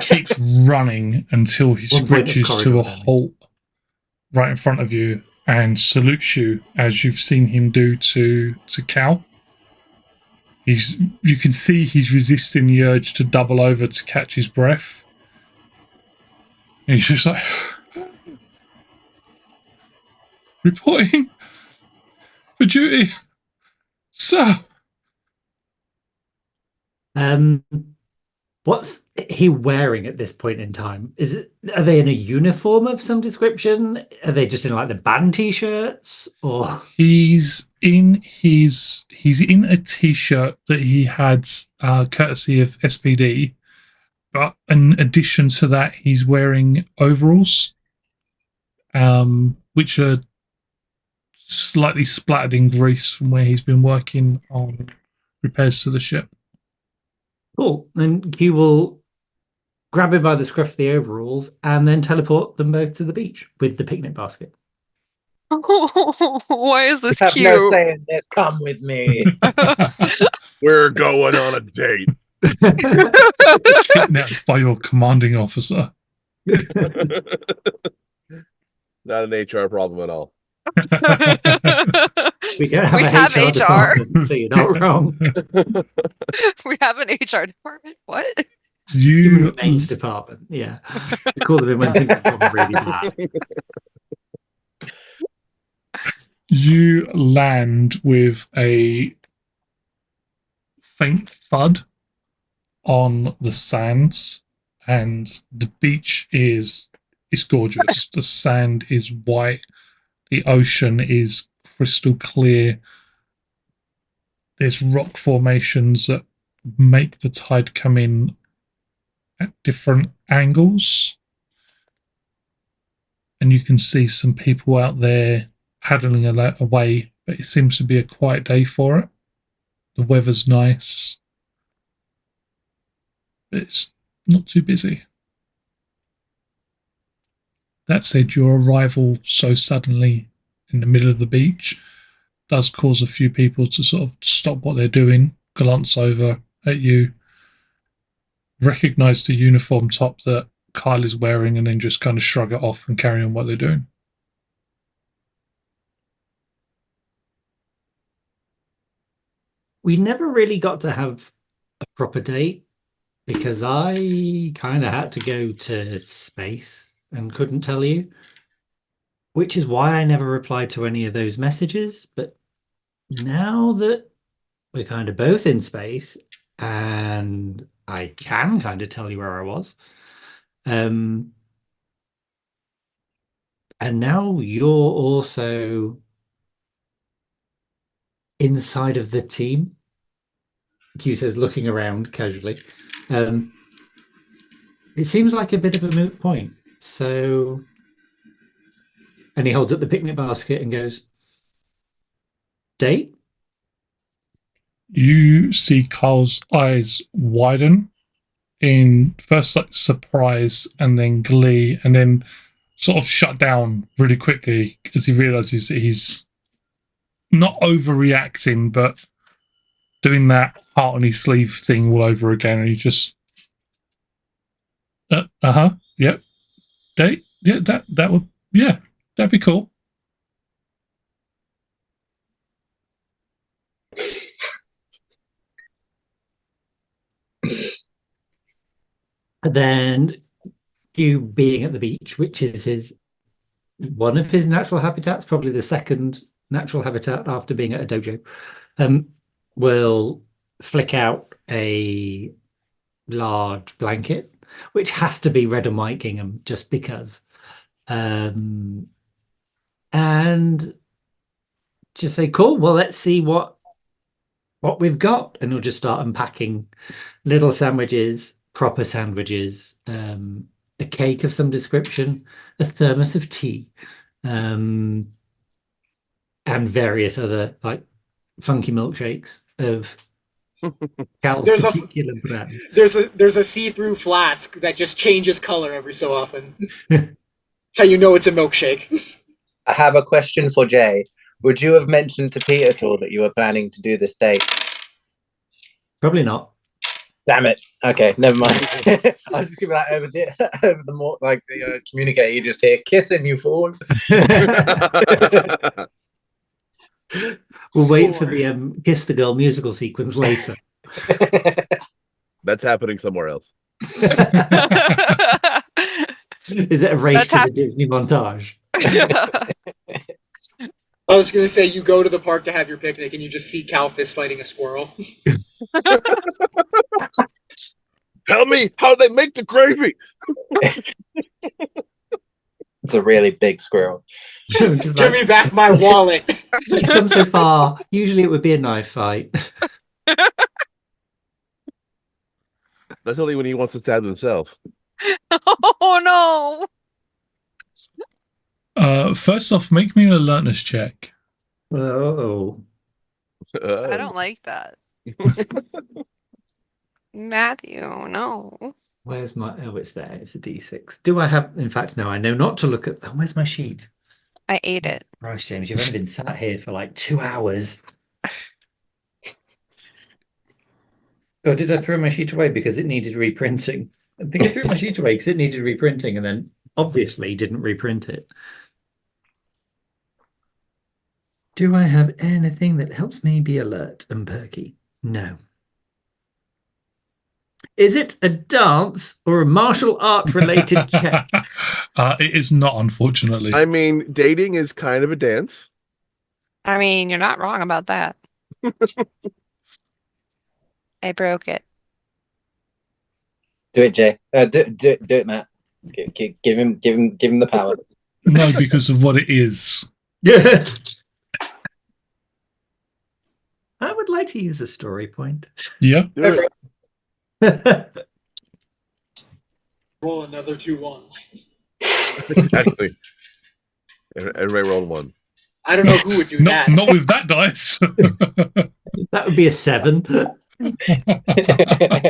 keeps running until he 1 point of screeches to corridor a damage. halt right in front of you and salutes you as you've seen him do to Cal. You can see he's resisting the urge to double over to catch his breath. And he's just like, reporting for duty, sir. What's he wearing at this point in time? Are they in a uniform of some description? Are they just in like the band t-shirts or He's in a t-shirt that he had courtesy of SPD, but in addition to that, he's wearing overalls, which are slightly splattered in grease from where he's been working on repairs to the ship. cool? And Q will grab him by the scruff of the overalls and then teleport them both to the beach with the picnic basket. Why is this You have cute? no say in this. Come with me. We're going on a date. Kidnapped by your commanding officer. Not an HR problem at all. We don't have We a have HR HR. department, so you're not wrong. We have an HR department. What? You Human remains department. Yeah, we call them in when things are going really bad. You land with a faint thud on the sands, and the beach is gorgeous. The sand is white, the ocean is crystal clear. There's rock formations that make the tide come in at different angles, and you can see some people out there paddling away, but it seems to be a quiet day for it. The weather's nice, but it's not too busy. That said, your arrival so suddenly in the middle of the beach does cause a few people to sort of stop what they're doing, glance over at you, recognize the uniform top that Kyle is wearing, and then just kind of shrug it off and carry on what they're doing. We never really got to have a proper date because I kind of had to go to space and couldn't tell you, which is why I never replied to any of those messages. But now that we're kind of both in space and I can kind of tell you where I was, and now you're also inside of the team. Q says, looking around casually. It seems like a bit of a moot point. So, and he holds up the picnic basket and goes, date? You see Kyle's eyes widen in first like surprise and then glee, and then sort of shut down really quickly as he realizes that he's not overreacting, but doing that heart on his sleeve thing all over again. And he just, yep, date, yeah, that would, yeah, that'd be cool. And then you being at the beach, which is one of his natural habitats, probably the second natural habitat after being at a dojo, will flick out a large blanket, which has to be red and white gingham just because. And just say, cool, well, let's see what we've got. And he'll just start unpacking little sandwiches, proper sandwiches, a cake of some description, a thermos of tea, and various other like funky milkshakes of Cal's particular brand. There's a see-through flask that just changes color every so often. That's how you know it's a milkshake. I have a question for Jay. Would you have mentioned to Pete at all that you were planning to do this date? Probably not. Damn it. Okay, never mind. I was just giving that over the more like the communicator you just hear kissing, you fool. We'll wait for the Kiss the Girl musical sequence later. That's happening somewhere else. Is it a race That's to the hap- Disney montage? I was gonna say you go to the park to have your picnic and you just see Cal fist fighting a squirrel. Tell me how they make the gravy. It's a really big squirrel. Give me back my wallet. He's come so far. Usually it would be a knife fight. That's only when he wants to stab himself. Oh no! First off, make me an alertness check. Oh. I don't like that. Matthew, no. Where's my... Oh, it's there. It's a D6. Do I have... In fact, no, I know not to look at... Oh, where's my sheet? I ate it. Right, James, you've only been sat here for like 2 hours. Oh, did I throw my sheet away because it needed reprinting? I think I threw my sheet away because it needed reprinting and then obviously didn't reprint it. Do I have anything that helps me be alert and perky? No. Is it a dance or a martial art related check? It is not, unfortunately. I mean, dating is kind of a dance. I mean, you're not wrong about that. I broke it. Do it, Jay. Do it, Matt. Give him the power. No, because of what it is. Yeah. I would like to use a story point. Yeah. Do it. Roll another 2 ones. Exactly. Everybody rolled 1. I don't know who would do that. Not with that dice. That would be a 7.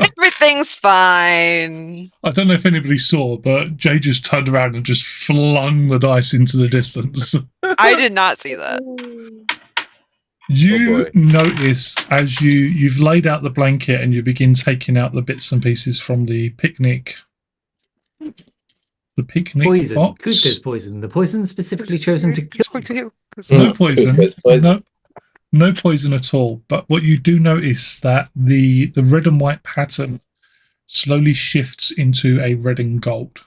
Everything's fine. I don't know if anybody saw, but Jay just turned around and just flung the dice into the distance. I did not see that. You boy. notice as you've laid out the blanket and you begin taking out the bits and pieces from the picnic. The picnic Poison. box. Cusco's poison. The poison specifically chosen to kill. No poison. Cusco's poison. No poison at all. But what you do notice that the red and white pattern slowly shifts into a red and gold.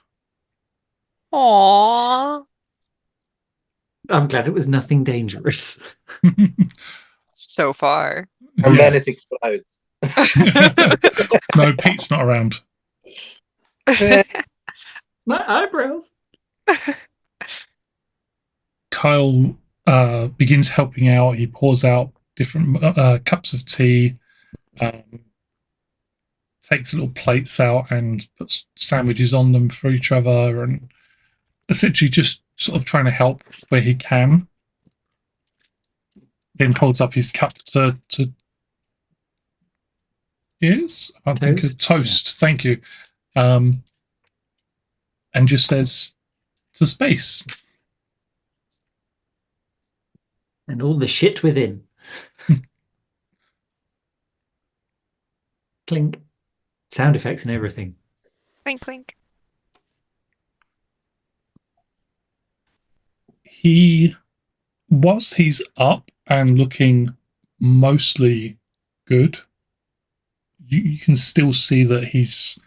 Aww. I'm glad it was nothing dangerous. So far. And Yeah. then it explodes. No, Pete's not around. My eyebrows. Kyle begins helping out. He pours out different cups of tea, takes little plates out and puts sandwiches on them for each other, and essentially just sort of trying to help where he can. Then holds up his cup to yes, I think of toast. Thank you, and just says to space. And all the shit within. Clink. Sound effects and everything. Clink, clink. Whilst he's up and looking mostly good, you can still see that he's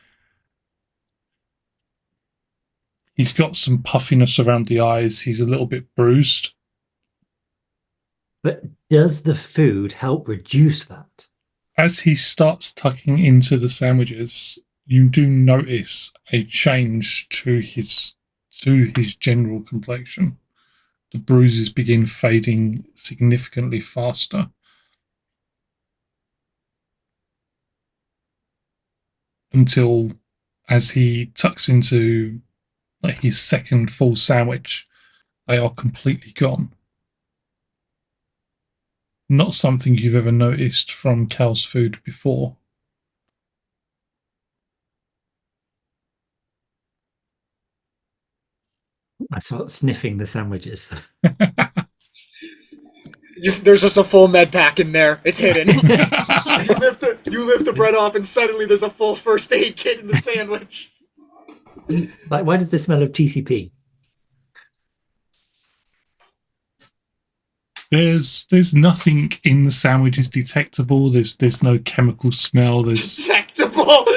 got some puffiness around the eyes. He's a little bit bruised. But does the food help reduce that? As he starts tucking into the sandwiches, you do notice a change to his general complexion. The bruises begin fading significantly faster. Until, as he tucks into like his second full sandwich, they are completely gone. Not something you've ever noticed from Cal's food before. I start sniffing the sandwiches. There's just a full med pack in there. It's hidden. You lift the bread off, and suddenly there's a full first aid kit in the sandwich. Like, why did the smell of TCP? There's nothing in the sandwiches detectable. There's no chemical smell. There's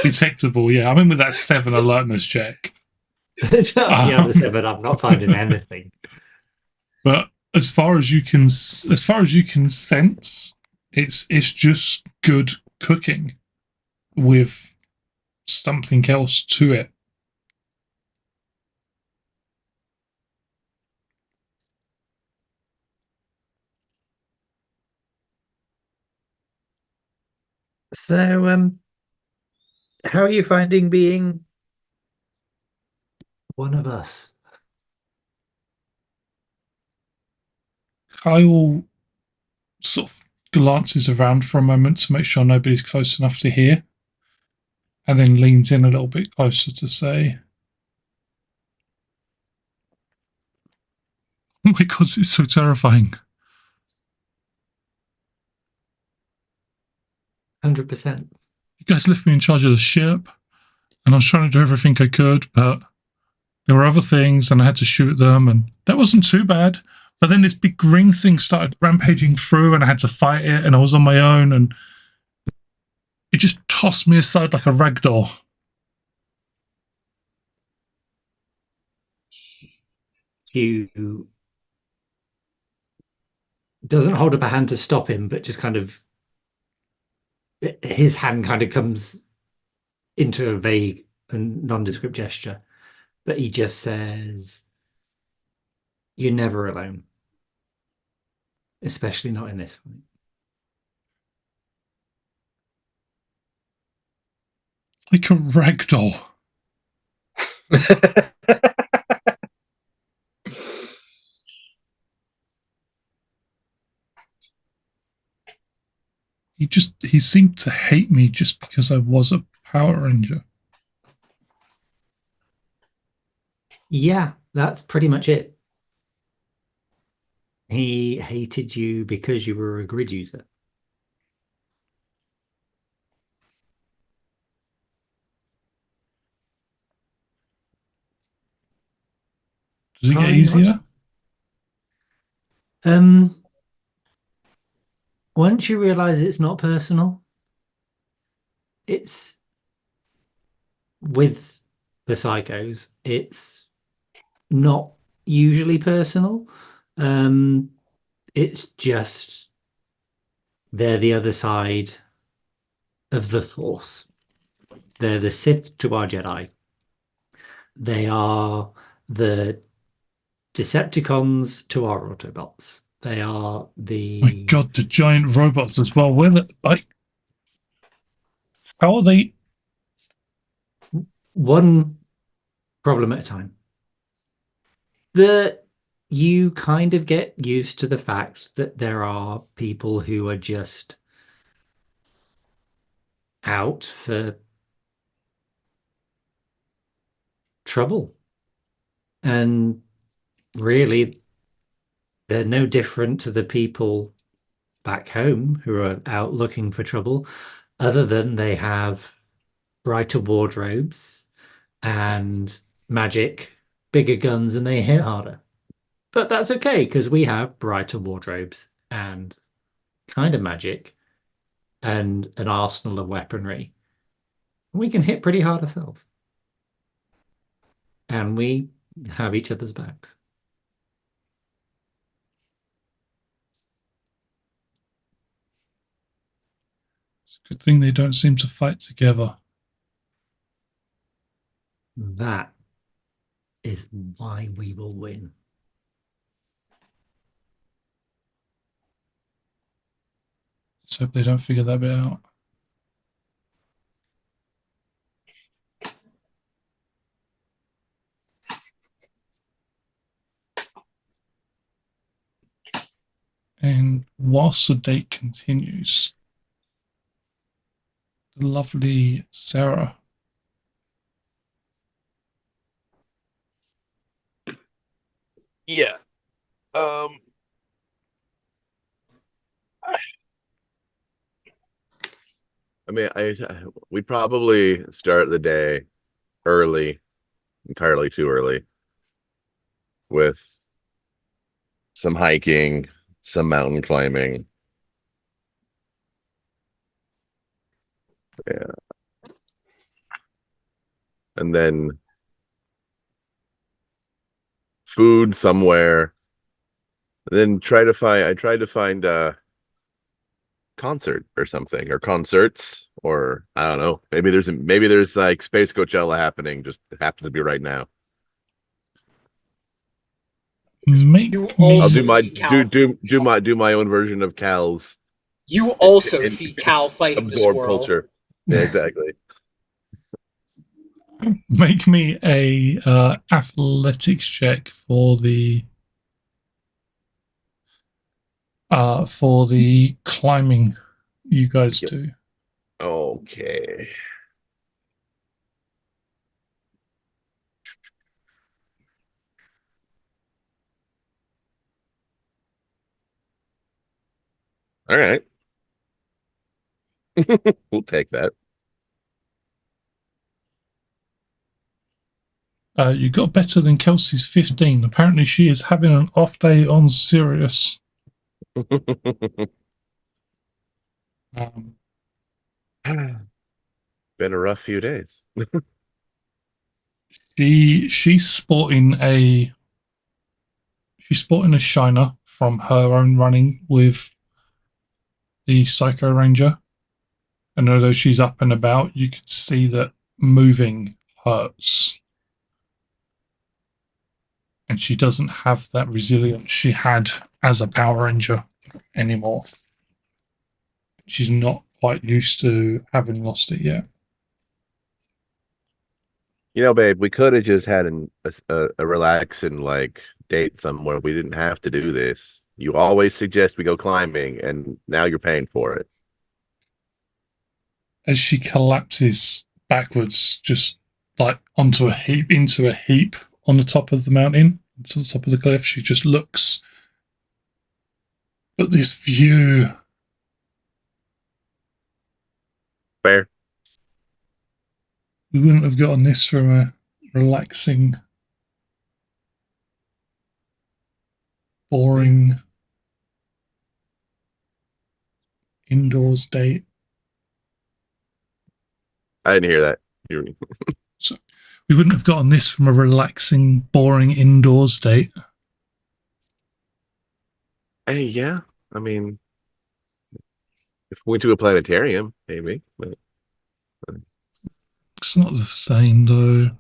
detectable. Yeah, I'm in with that 7 alertness check. Yeah, the 7. I'm not finding anything. But as far as you can sense, it's just good cooking with something else to it. So, how are you finding being one of us? Kyle sort of glances around for a moment to make sure nobody's close enough to hear, and then leans in a little bit closer to say, "Oh my god, it's so terrifying." 100%. You guys left me in charge of the ship, and I was trying to do everything I could, but there were other things, and I had to shoot them, and that wasn't too bad. But then this big green thing started rampaging through, and I had to fight it, and I was on my own, and it just tossed me aside like a rag doll. You doesn't hold up a hand to stop him, but just kind of his hand kind of comes into a vague and nondescript gesture, but he just says, "You're never alone, especially not in this one." Like a rag doll. He seemed to hate me just because I was a Power Ranger. Yeah, that's pretty much it. He hated you because you were a grid user. Does it get easier? Once you realize it's not personal, it's with the psychos, it's not usually personal. It's just they're the other side of the Force. They're the Sith to our Jedi. They are the Decepticons to our Autobots. They are the... My god, the giant robots as well. How are they? One problem at a time. You kind of get used to the fact that there are people who are just out for trouble. And really, they're no different to the people back home who are out looking for trouble, other than they have brighter wardrobes and magic, bigger guns, and they hit harder. But that's okay, because we have brighter wardrobes and kind of magic and an arsenal of weaponry. We can hit pretty hard ourselves. And we have each other's backs. It's a good thing they don't seem to fight together. That is why we will win. Let's hope they don't figure that bit out. And whilst the date continues, the lovely Sarah Yeah. Um. I mean, we probably start the day early, entirely too early, with some hiking, some mountain climbing. Yeah. And then food somewhere. And then I tried to find a concert or something, or concerts, or I don't know. Maybe there's like Space Coachella happening, just happens to be right now. You Make I'll do also me my see Cal. do my own version of Cal's You also and see Cal fighting the absorb squirrel. culture. Yeah, exactly. make me a athletics check for the climbing you guys Yep. do. Okay. All right. We'll take that. You got better than Kelsey's 15. Apparently, she is having an off day on Sirius. Um, Been a rough few days. she's sporting a shiner from her own running with the Psycho Ranger. And although she's up and about, you can see that moving hurts. And she doesn't have that resilience she had as a Power Ranger anymore. She's not quite used to having lost it yet. You know, babe, we could have just had a relaxing like date somewhere. We didn't have to do this. You always suggest we go climbing, and now you're paying for it. As she collapses backwards, just like into a heap on the top of the mountain, to the top of the cliff, she just looks at this view. Fair. We wouldn't have gotten this from a relaxing, boring indoors date. I didn't hear that. So we wouldn't have gotten this from a relaxing, boring indoors date. Hey, yeah. I mean, if we went to a planetarium, maybe. But It's not the same though.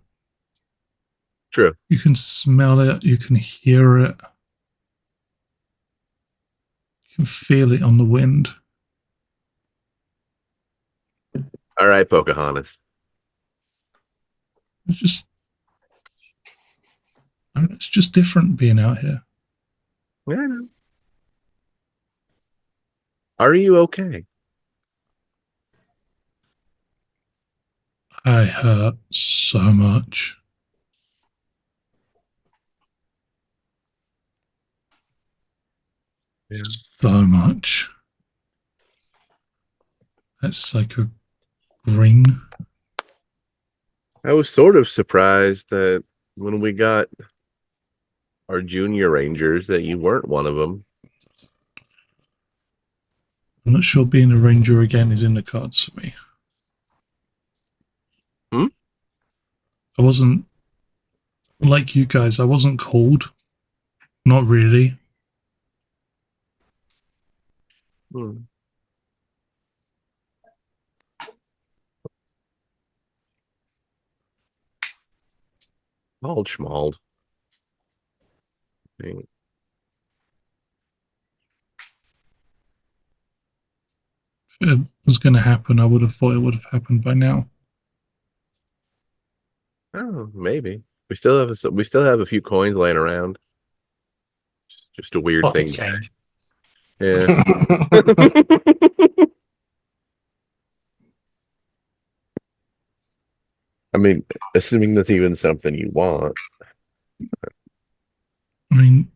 true. You can smell it, you can hear it, you can feel it on the wind. All right, Pocahontas. It's just different being out here. Yeah. Are you okay? I hurt so much. Yeah. So much. That's like a green. I was sort of surprised that when we got our junior rangers that you weren't one of them. I'm not sure being a ranger again is in the cards for me. Hmm? I wasn't like you guys. I wasn't called. Not really. Hmm. Bald schmald. Dang. If it was going to happen, I would have thought it would have happened by now. Oh, maybe. We still have a few coins laying around. Just a weird Pocket thing. change. Yeah. I mean, assuming that's even something you want. I mean,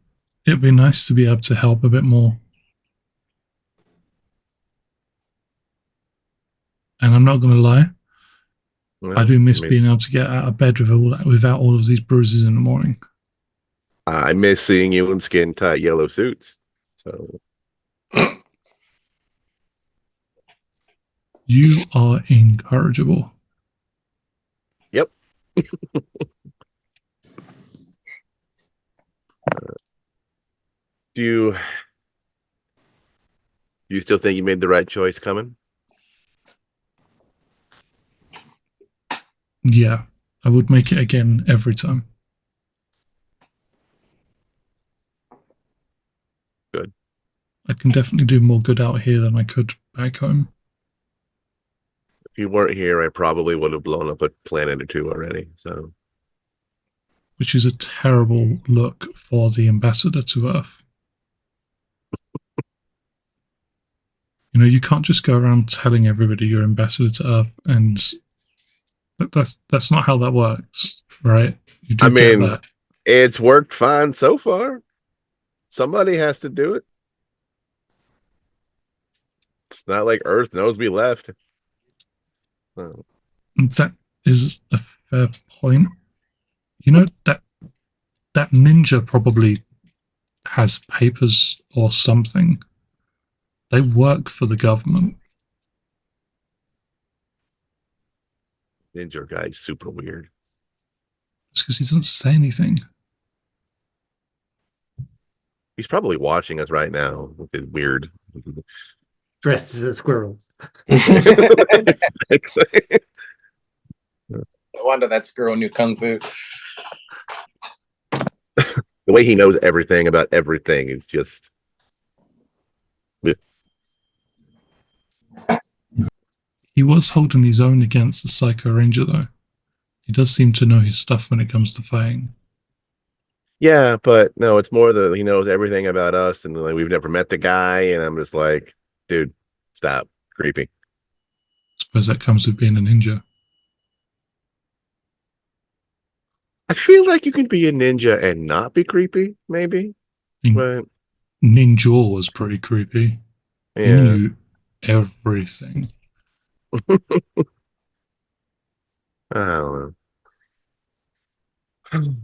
it'd be nice to be able to help a bit more. And I'm not going to lie, Well, I do miss I mean, being able to get out of bed without all of these bruises in the morning. I miss seeing you in skin tight yellow suits. So You are incorrigible. yep. Do you still think you made the right choice coming? Yeah, I would make it again every time. Good. I can definitely do more good out here than I could back home. If you weren't here, I probably would have blown up a planet or two already. So Which is a terrible look for the ambassador to Earth. You know, you can't just go around telling everybody you're ambassador to Earth, and that's not how that works, right? You do I get mean, that. it's worked fine so far. Somebody has to do it. It's not like Earth knows we left. Oh. That is a fair point. You know, that ninja probably has papers or something. They work for the government. Ninja guy's super weird. It's because he doesn't say anything. He's probably watching us right now with his weird. Dressed as a squirrel. Exactly. No wonder that squirrel knew kung fu. The way he knows everything about everything is just. He was holding his own against the Psycho Ranger, though. He does seem to know his stuff when it comes to fighting. Yeah, but no, it's more that he knows everything about us, and like we've never met the guy, and I'm just like, dude, stop, creepy. I suppose that comes with being a ninja. I feel like you can be a ninja and not be creepy, maybe. I mean, But Ninja was pretty creepy. He yeah, knew everything. I don't know.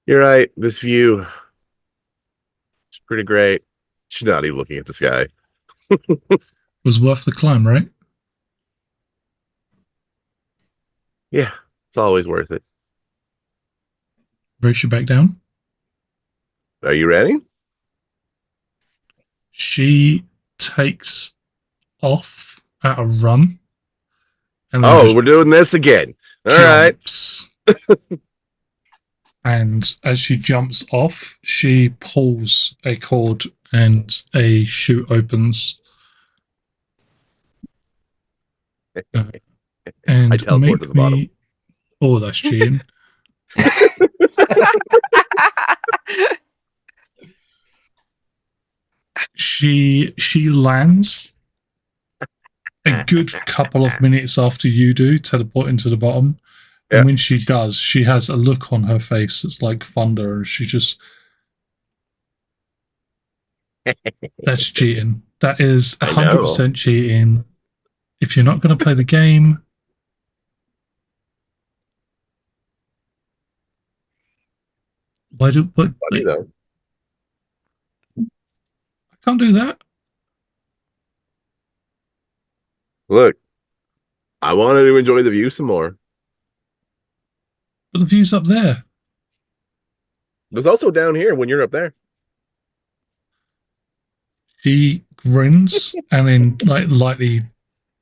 You're right. This view is pretty great. She's not even looking at the sky. Was worth the climb, right? Yeah, it's always worth it. Race you back down. Are you ready? She takes off at a run. And then Oh, just we're doing this again. All right. jumps. And as she jumps off, she pulls a cord and a chute opens. And I teleport to the bottom. Oh, that's cheating. She lands a good couple of minutes after you do, teleporting to the bottom. And when she does, she has a look on her face that's like thunder. She just. That's cheating. That is 100% cheating. If you're not going to play the game. Why do. But, Funny, though. I can't do that. Look, I wanted to enjoy the view some more. But the view's up there. There's also down here when you're up there. She grins and then like lightly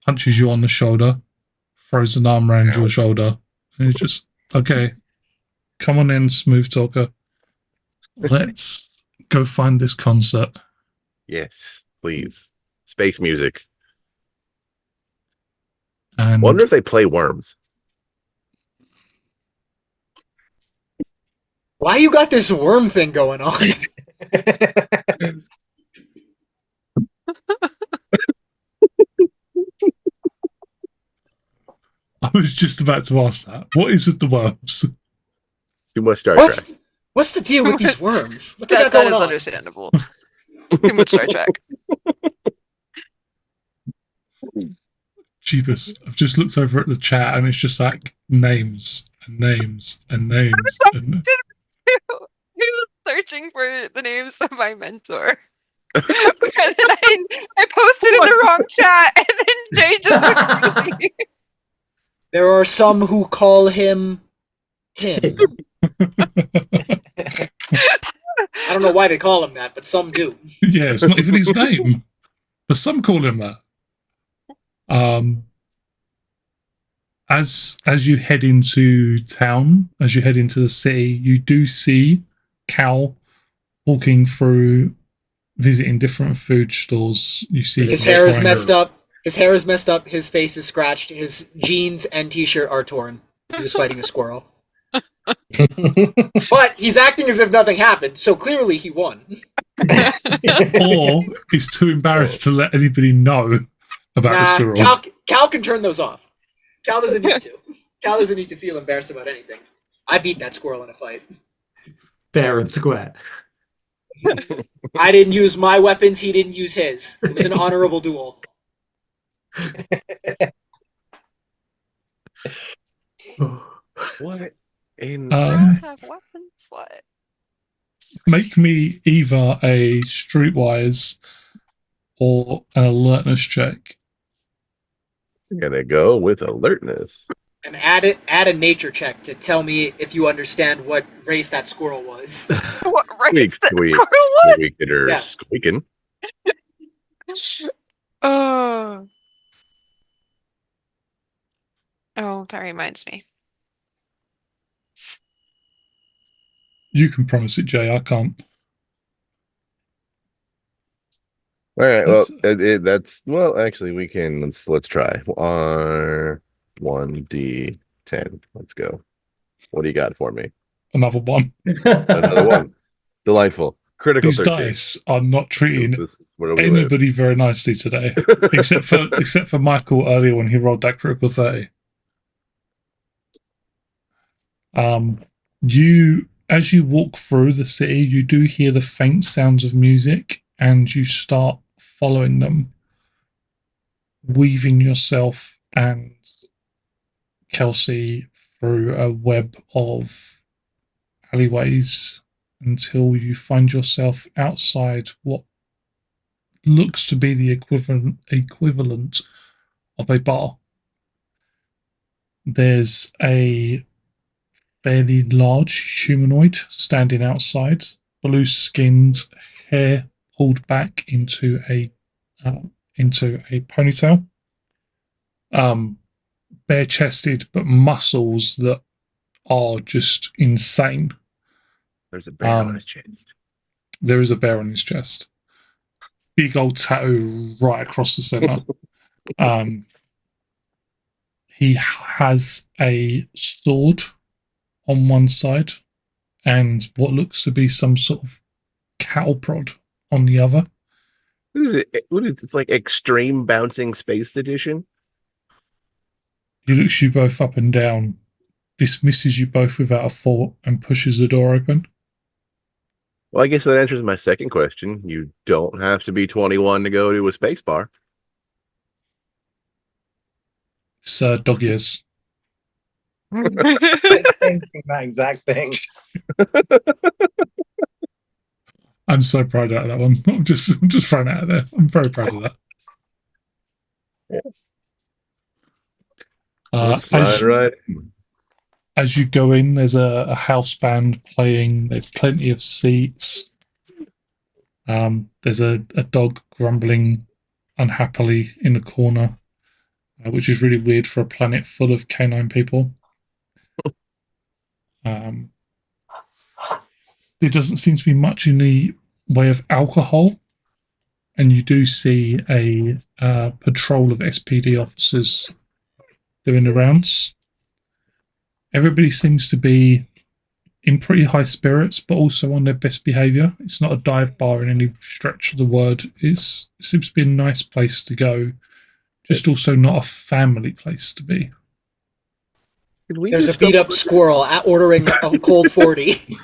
punches you on the shoulder, throws an arm around your shoulder, and it's just okay. Come on in, smooth talker. Let's go find this concert. Yes, please. Space music. And wonder if they play Worms. Why you got this worm thing going on? I was just about to ask that. What is with the worms? Too much Star Trek. What's the deal with these worms? What they got That going is on? understandable. Too much Star Trek. Jeebus. I've just looked over at the chat and it's just like names and names and names. And He was searching for the names of my mentor. And then I posted in the wrong chat, and then Jay just went crazy. There are some who call him Tim. I don't know why they call him that, but some do. yeah, it's not even his name. But some call him that. As you head into town, as you head into the city, you do see Cal walking through, visiting different food stores. You see His hair is messed up. His hair is messed up. His face is scratched. His jeans and t-shirt are torn. He was fighting a squirrel. But he's acting as if nothing happened, so clearly he won. or he's too embarrassed to let anybody know about the squirrel. Cal can turn those off. Cal doesn't need to. Cal doesn't need to feel embarrassed about anything. I beat that squirrel in a fight. Fair and square. I didn't use my weapons, he didn't use his. It was an honorable duel. What in Have weapons? What? Make me either a streetwise or an alertness check. I'm gonna go with alertness. And add a nature check to tell me if you understand what race that squirrel was. What race that Squeak, squirrel was? squeaking or Yeah. squeaking. Oh, that reminds me. You can promise it, Jay. I can't. All right. Well, That's- Actually, we can. Let's try. R1D10. Let's go. What do you got for me? Another one. Another one. Delightful. Critical These 13. dice are not treating This is where we live. anybody very nicely today, except for Michael earlier when he rolled that critical 30. As you walk through the city, you do hear the faint sounds of music, and you start following them, weaving yourself and Kelsey through a web of alleyways until you find yourself outside what looks to be the equivalent of a bar. There's a fairly large humanoid standing outside, blue-skinned, hair pulled back into a ponytail, bare-chested but muscles that are just insane. There's a bear on his chest. There is a bear on his chest. Big old tattoo right across the center. He has a sword on one side and what looks to be some sort of cattle prod on the other. What is it? It's like extreme bouncing space edition. He looks you both up and down, dismisses you both without a thought, and pushes the door open. Well, I guess that answers my second question. You don't have to be 21 to go to a space bar. It's dog ears. Thinking that exact thing. I'm so proud of that one. I'm just throwing it out there. I'm very proud of that. As you go in, there's a house band playing. There's plenty of seats. There's a dog grumbling unhappily in the corner, which is really weird for a planet full of canine people. There doesn't seem to be much in the way of alcohol, and you do see a patrol of SPD officers doing the rounds. Everybody seems to be in pretty high spirits, but also on their best behaviour. It's not a dive bar in any stretch of the word. It seems to be a nice place to go, just also not a family place to be. Did we There's a just beat up squirrel ordering a cold 40.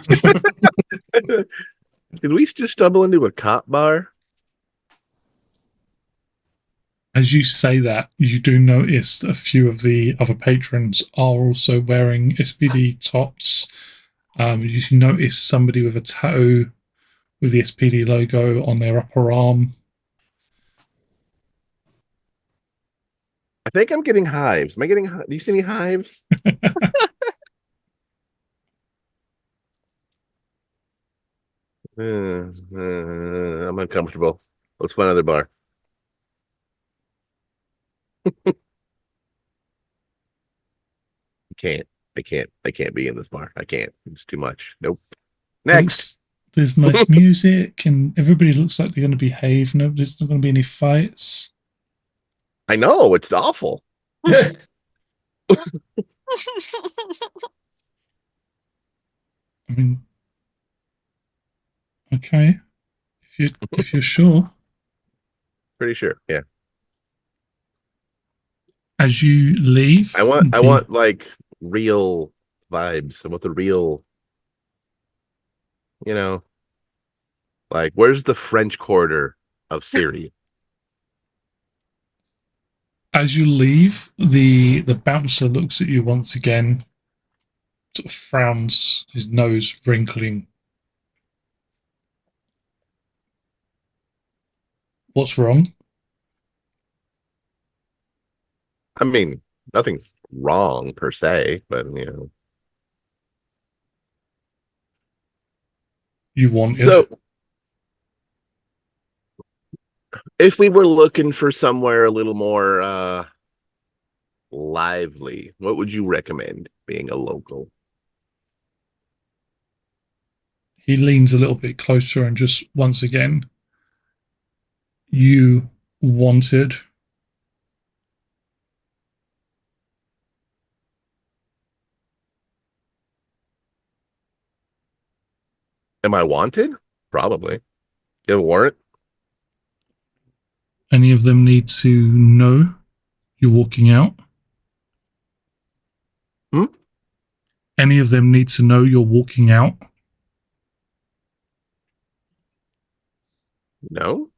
Did we just stumble into a cop bar? As you say that, you do notice that a few of the other patrons are also wearing SPD tops. You notice somebody with a tattoo with the SPD logo on their upper arm. I think I'm getting hives. Am I getting? Do you see any hives? I'm uncomfortable. Let's find another bar. I can't be in this bar. I can't. It's too much. Nope. Next. There's nice music, and everybody looks like they're going to behave. No, there's not going to be any fights. I know it's awful. I mean, okay, if you're sure. Pretty sure. Yeah. As you leave, I want like real vibes. I want the real, like where's the French Quarter of Syria? As you leave, the bouncer looks at you once again, sort of frowns, his nose wrinkling. What's wrong? I mean, nothing's wrong per se, but You wanted. So if we were looking for somewhere a little more lively, what would you recommend being a local? He leans a little bit closer and just once again, you wanted. Am I wanted? Probably. You have a warrant? Any of them need to know you're walking out? Any of them need to know you're walking out? No.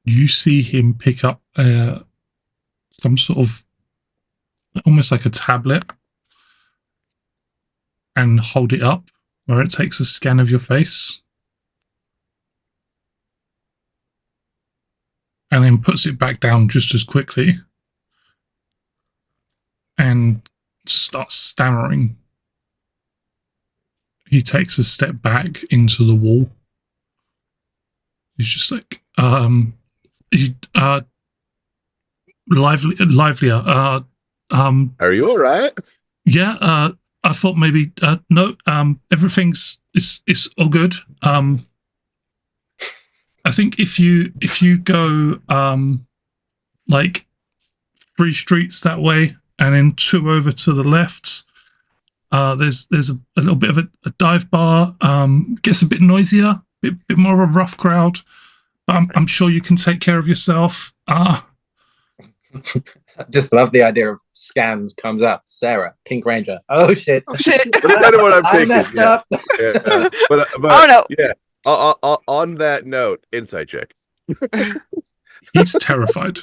You see him pick up some sort of almost like a tablet and hold it up where it takes a scan of your face and then puts it back down just as quickly and starts stammering. He takes a step back into the wall. He's just like, livelier. Are you all right? Yeah, I thought maybe no. Everything's it's all good. I think if you go like 3 streets that way and then 2 over to the left, there's a little bit of a dive bar. Gets a bit noisier, bit more of a rough crowd. But I'm sure you can take care of yourself. Just love the idea of scans comes up. Sarah, Pink Ranger. Oh shit! Oh, shit. That's kind of what I'm I thinking. messed Yeah. up. Yeah. But Oh no! yeah. On that note, inside check. He's terrified.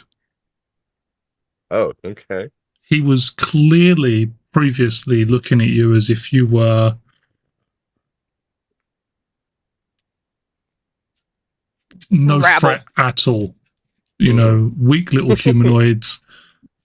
Oh, okay. He was clearly previously looking at you as if you were no Rabble. threat at all. You know, weak little humanoids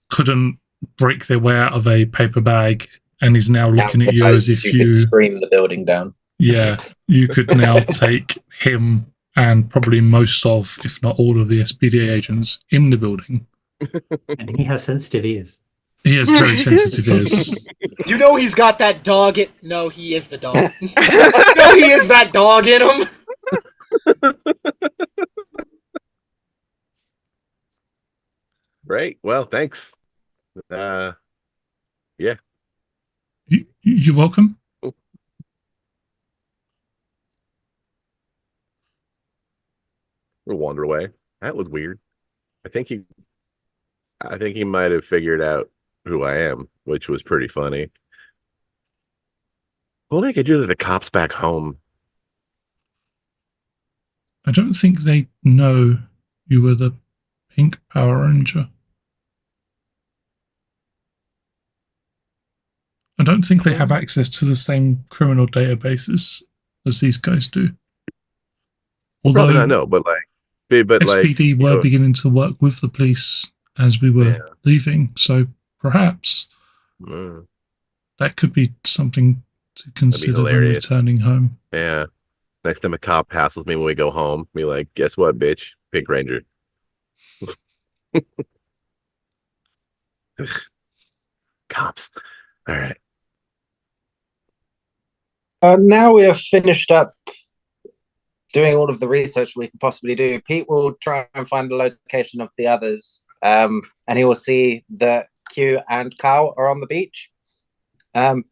couldn't break their way out of a paper bag and is now looking at you as if could you scream the building down. Yeah, you could now take him and probably most of, if not all of the SPD agents in the building. And he has sensitive ears. He has very sensitive ears. You know he's got that dog in... No, he is the dog. No, he is that dog in him. Great. Well, thanks. Yeah. You're welcome. We'll wander away. That was weird. I think he might have figured out who I am, which was pretty funny. What they could do to the cops back home? I don't think they know you were the pink Power Ranger. I don't think they have access to the same criminal databases as these guys do. Although Probably not, no, but SPD were beginning to work with the police as we were leaving, so perhaps that could be something to consider when returning home. Yeah. Next time a cop hassles me when we go home, be like, guess what, bitch? Pink Ranger. Cops. All right. Now we have finished up doing all of the research we can possibly do. Pete will try and find the location of the others, and he will see that Q and Carl are on the beach. And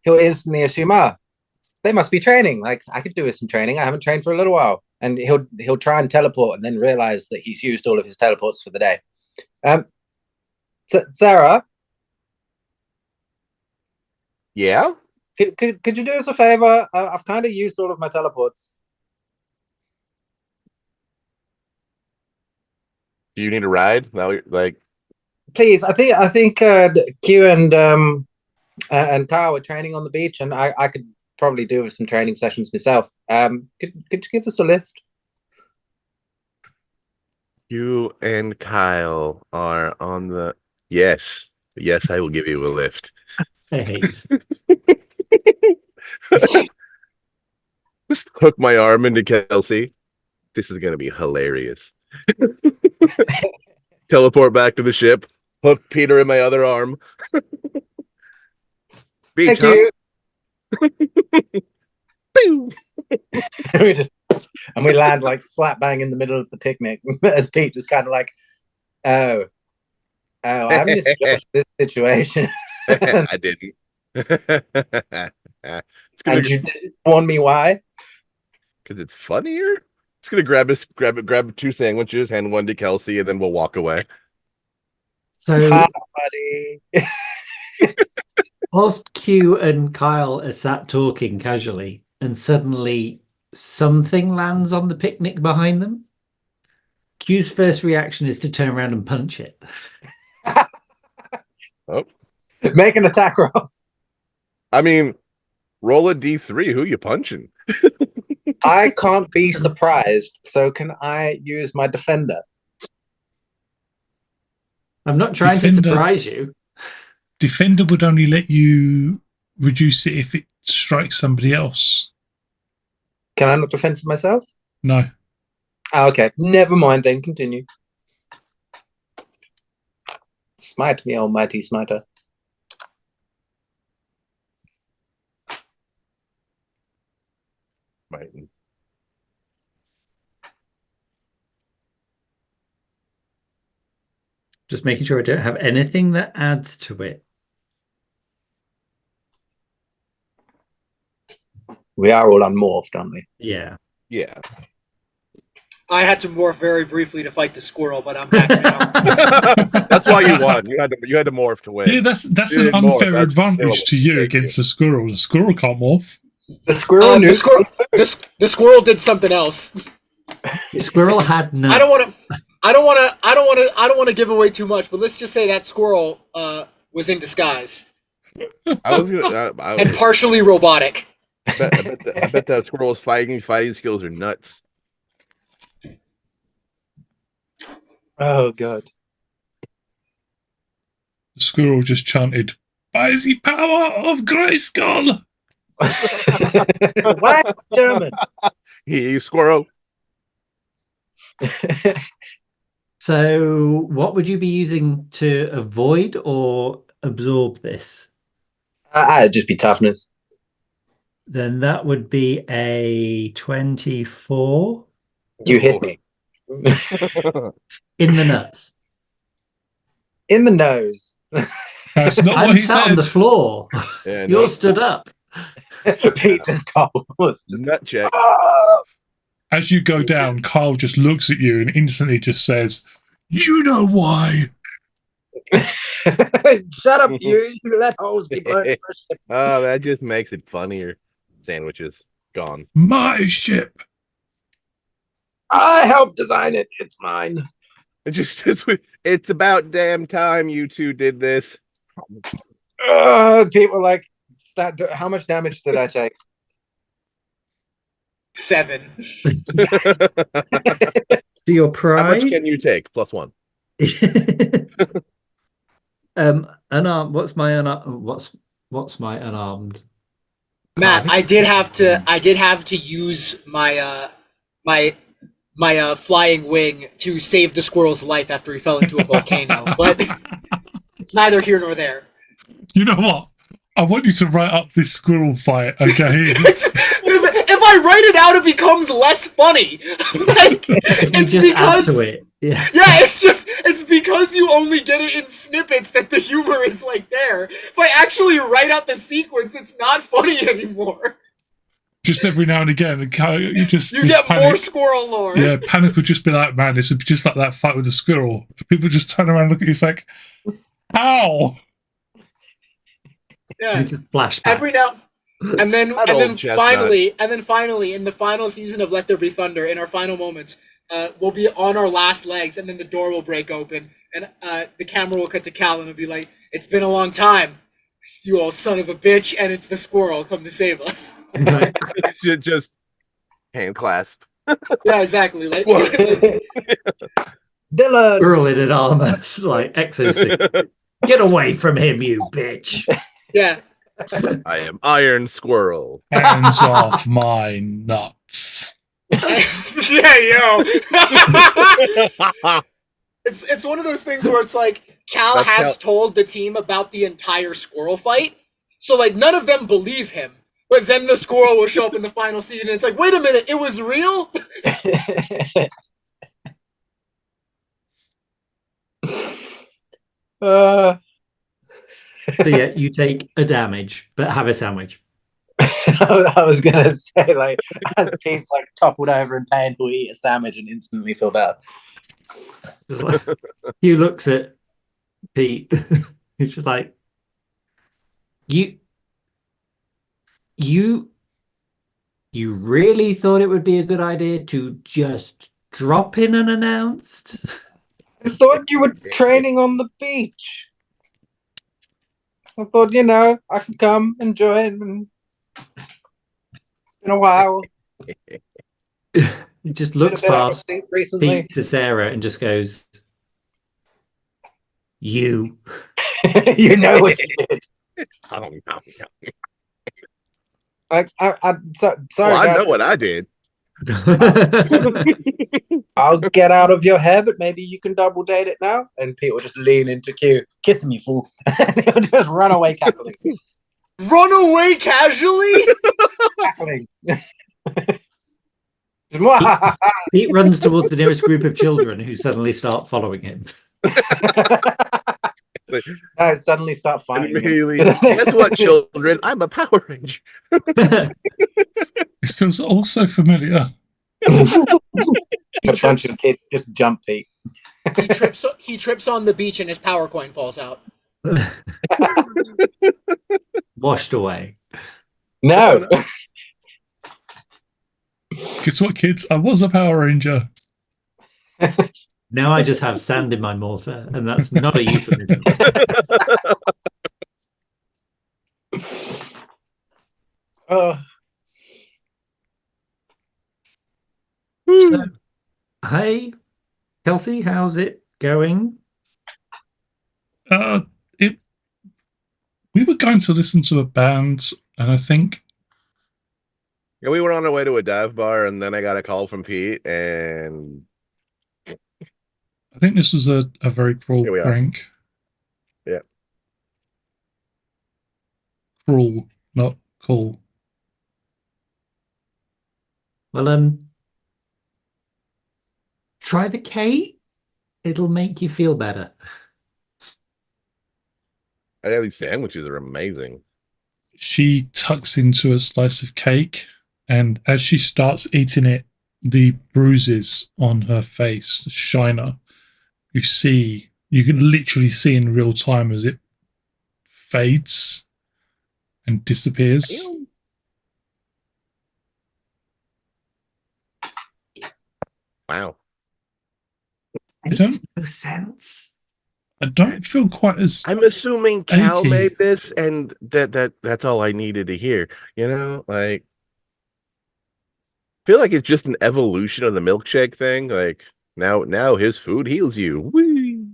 he'll instantly assume, they must be training. Like, I could do with some training. I haven't trained for a little while. And he'll try and teleport and then realize that he's used all of his teleports for the day. Sarah? Yeah? Could you do us a favor? I've kind of used all of my teleports. Do you need a ride? Now, like, please. I think Q and Kyle were training on the beach, and I could probably do with some training sessions myself. Could you give us a lift? You and Kyle are on the... Yes, I will give you a lift. Hey. Just hook my arm into Kelsey. This is going to be hilarious. Teleport back to the ship. Hook Peter in my other arm. Beach, Thank you. And we land like slap bang in the middle of the picnic as Pete just kind of like, I misjudged this situation. I didn't. And you didn't warn me why? Because it's funnier. Just gonna grab 2 sandwiches, hand one to Kelsey, and then we'll walk away. So, hi, buddy. whilst Q and Kyle are sat talking casually, and suddenly something lands on the picnic behind them, Q's first reaction is to turn around and punch it. Oh, make an attack roll. I mean, roll a D3. Who you punching? I can't be surprised, so can I use my defender? I'm not trying to surprise you. Defender would only let you reduce it if it strikes somebody else. Can I not defend for myself? No. Okay, never mind then, continue. Smite me, almighty smiter. Smiting. Just making sure I don't have anything that adds to it. We are all unmorphed, aren't we? Yeah. Yeah. I had to morph very briefly to fight the squirrel, but I'm back now. That's why you won. You had to morph to win. Yeah, that's an unfair advantage to you against the squirrel. The squirrel can't morph. The squirrel the squirrel did something else. The squirrel had no. I don't want to give away too much, but let's just say that squirrel was in disguise. I was gonna, and partially robotic. I bet that squirrel's fighting skills are nuts. Oh god. The squirrel just chanted, "By the power of Grayskull!" What? German. He squirrel. So, what would you be using to avoid or absorb this? I'd just be toughness. Then that would be a 24. You hit me. In the nuts. In the nose. That's not I'm what he sat said. on the floor. Yeah, You're stood up. Pete just goes. Nut check. as you go down, Kyle just looks at you and instantly just says, "You know why?" Shut up, you let holes be burnt. Oh, that just makes it funnier. Sandwiches gone. My ship. I helped design it. It's mine. It's about damn time you two did this. People like, how much damage did I take? 7. To your How pride. much can you take? +1. Unarmed. What's my unarmed? Matt, I did have to use my flying wing to save the squirrel's life after he fell into a volcano, but it's neither here nor there. You know what? I want you to write up this squirrel fight, okay? If I write it out, it becomes less funny. Like, it's just because add to it. Yeah. it's because you only get it in snippets that the humor is like there. If I actually write out the sequence, it's not funny anymore. Just every now and again, you get Panic. More squirrel lore. Yeah, Panic would just be like, man, it's just like that fight with the squirrel. People just turn around and look at you, it's like, ow! Yeah. You just flashback. Every now and then finally in the final season of Let There Be Thunder, in our final moments, we'll be on our last legs, and then the door will break open, and the camera will cut to Cal, and it'll be like, "It's been a long time, you old son of a bitch," and it's the squirrel come to save us. Just hand clasp. Yeah, exactly. Like, Dylan. Girl in an armor, like exosuit. Get away from him, you bitch. Yeah. I am Iron Squirrel. Hands off my nuts. Yeah, yo. It's one of those things where it's like Cal has told the team about the entire squirrel fight, so like none of them believe him. But then the squirrel will show up in the final season, and it's like, wait a minute, it was real? So yeah, you take a damage, but have a sandwich. I was gonna say, like, as Pete's like toppled over in pain, he'll eat a sandwich and instantly feel better. Like, he looks at Pete. He's just like, you really thought it would be a good idea to just drop in unannounced? I thought you were training on the beach. I thought, I could come enjoy it. And it's been a while. He just looks past Pete to Sarah and just goes, "You, you know what you did." I don't know. Sorry, I know what I did. I'll get out of your hair, but maybe you can double date it now. And Pete will just lean into Q, kiss me, fool, and he'll just run away cackling. Run away casually? Cackling. Pete runs towards the nearest group of children who suddenly start following him. I suddenly start fighting. Guess what, children? I'm a Power Ranger. This feels all so familiar. A bunch of kids just jump Pete. He trips on the beach and his power coin falls out. Washed away. No. Guess what, kids? I was a Power Ranger. Now I just have sand in my mortar, and that's not a euphemism. So, hey, Kelsey, how's it going? We were going to listen to a band, and I think we were on our way to a dive bar, and then I got a call from Pete, and I think this was a very cruel prank. Yeah. Cruel, not cool. Well, try the cake. It'll make you feel better. I think these sandwiches are amazing. She tucks into a slice of cake, and as she starts eating it, the bruises on her face, Shiner, you can literally see in real time as it fades and disappears. Wow. Makes no sense. I don't feel quite as I'm assuming Cal achy. made this, and that's all I needed to hear. You know, like, feel like it's just an evolution of the milkshake thing. Like now his food heals you. Whee!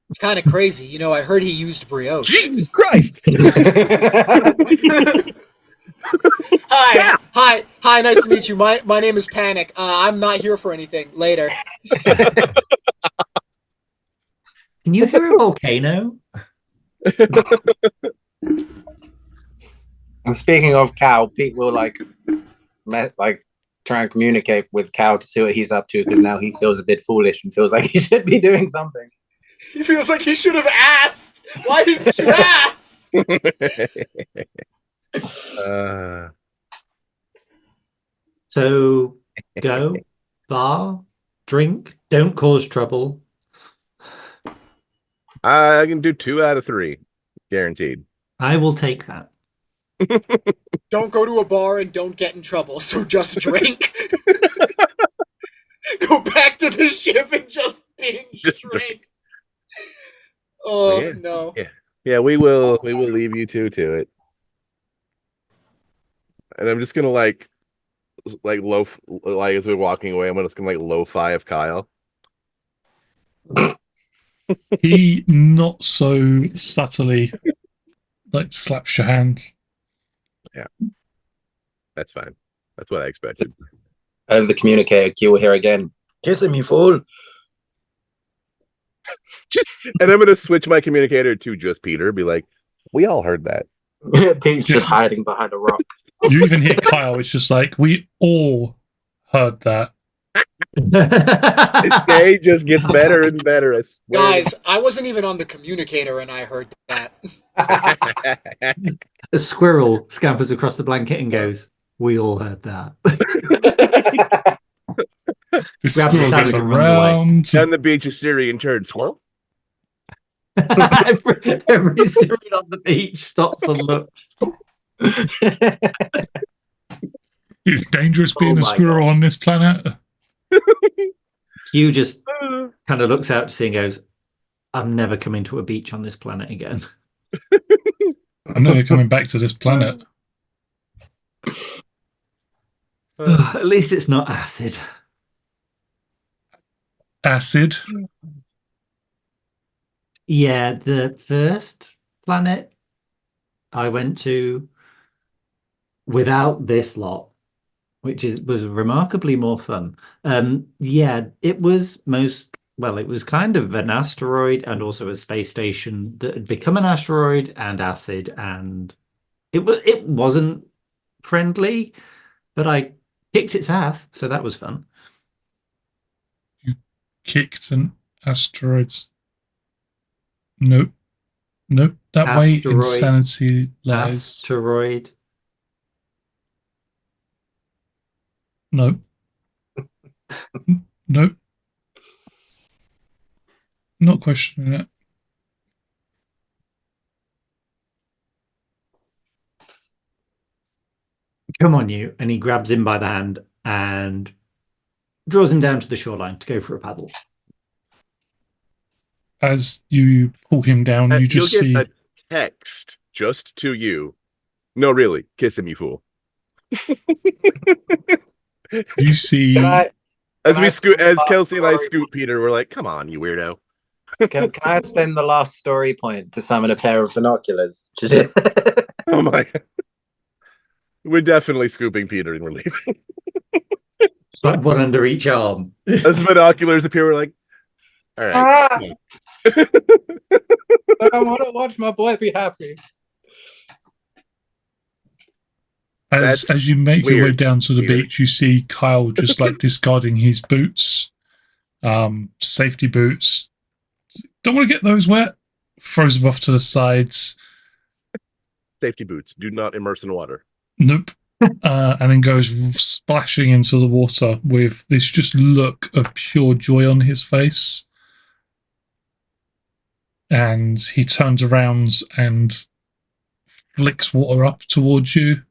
It's kind of crazy. You know, I heard he used brioche. Jesus Christ! Hi, nice to meet you. My name is Panic. I'm not here for anything. Later. Can you hear a volcano? And speaking of Cal, Pete will try and communicate with Cal to see what he's up to, because now he feels a bit foolish and feels like he should be doing something. He feels like he should have asked. Why didn't you ask? So go, bar, drink, don't cause trouble. I can do 2 out of 3, guaranteed. I will take that. Don't go to a bar and don't get in trouble, so just drink. Go back to the ship and just binge drink. Oh, yeah. no. Yeah, we will leave you two to it. And I'm just gonna like as we're walking away, I'm just gonna like lo-fi of Kyle. He not so subtly like slaps your hand. Yeah, that's fine. That's what I expected. Over the communicator, Q will hear again. Kissing me, fool. And I'm gonna switch my communicator to just Peter. Be like, we all heard that. Pete's just hiding behind a rock. You even hear Kyle. It's just like, we all heard that. This day just gets better and better. I swear. Guys, I wasn't even on the communicator and I heard that. A squirrel scampers across the blanket and goes, "We all heard that." The Grabs the squirrel sandwich gets and runs away. around. Down the beach, a Syrian turd. Squirrel. every Syrian on the beach stops and looks. It's dangerous being a my squirrel on this planet. Hugh just kind of looks out to sea and goes, "I'm never coming to a beach on this planet again." I'm never coming back to this planet. At least it's not acid. Acid. Yeah, the first planet I went to without this lot, which was remarkably more fun. Yeah, it was it was kind of an asteroid and also a space station that had become an asteroid and acid, and it wasn't friendly, but I kicked its ass, so that was fun. Kicked an asteroid's. Nope. That way insanity lies. Asteroid. Nope. Nope. Not questioning it. Come on, you. And he grabs him by the hand and draws him down to the shoreline to go for a paddle. As you pull him down, you just You'll see get a text just to you. No, really, kiss him, you fool. you see as Kelsey and I scoot Peter, we're like, come on, you weirdo. Can I spend the last story point to summon a pair of binoculars? Oh my God. We're definitely scooping Peter and we're leaving. It's like one under each arm. As binoculars appear, we're like, all right. I want to watch my boy be happy. As you make your way down to the beach, you see Kyle just like discarding his boots, safety boots. Don't want to get those wet. Throws them off to the sides. Safety boots. Do not immerse in water. Nope. and then goes splashing into the water with this just look of pure joy on his face. And he turns around and flicks water up towards you.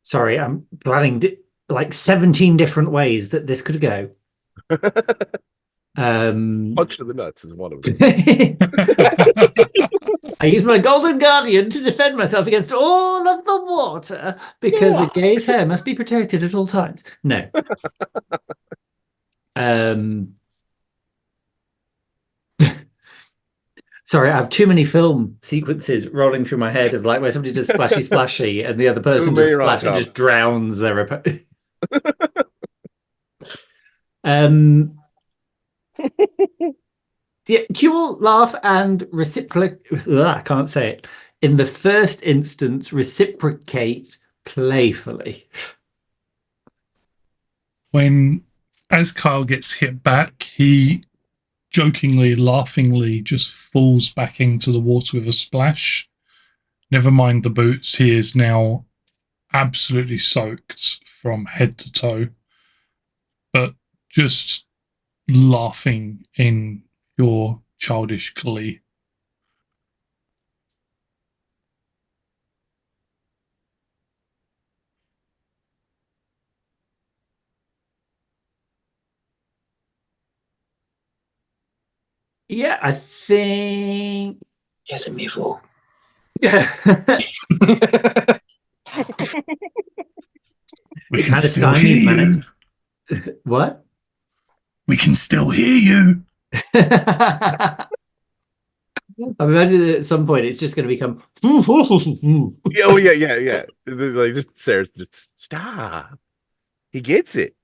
Sorry, I'm planning like 17 different ways that this could go. Punch to the nuts is one of them. I use my golden guardian to defend myself against all of the water because a gay's hair must be protected at all times. No. Sorry, I have too many film sequences rolling through my head of like where somebody does splashy splashy and the other person just splash and just drowns their opponent. Yeah, you will laugh and reciprocate. I can't say it. In the first instance, reciprocate playfully. As Kyle gets hit back, he jokingly, laughingly just falls back into the water with a splash. Never mind the boots, he is now absolutely soaked from head to toe, but just laughing in your childish glee. Yeah, I think. Yes, and me for. Yeah. We can still hear you. What? We can still hear you. I imagine that at some point it's just going to become. Yeah. Like just Sarah's just stop. He gets it.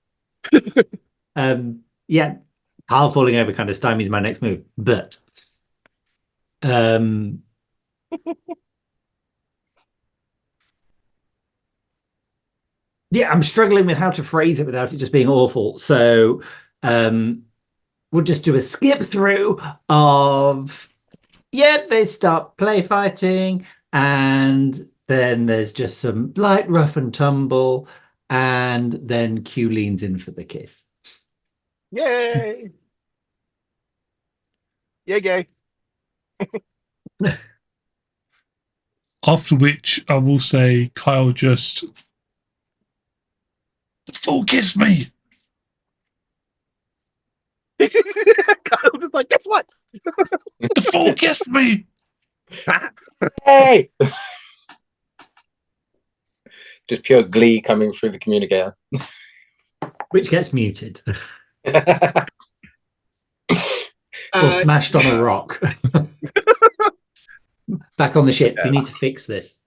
Yeah, Carl falling over kind of stymies my next move, but yeah, I'm struggling with how to phrase it without it just being awful. So we'll just do a skip through of they start play fighting, and then there's just some light rough and tumble, and then Q leans in for the kiss. Yay! Yay, gay. After which I will say Kyle just the fool kissed me. Kyle's just like, guess what? The fool kissed me. Hey! Just pure glee coming through the communicator. Which gets muted. Or Uh, smashed on a rock. Back on the ship. You need to fix this.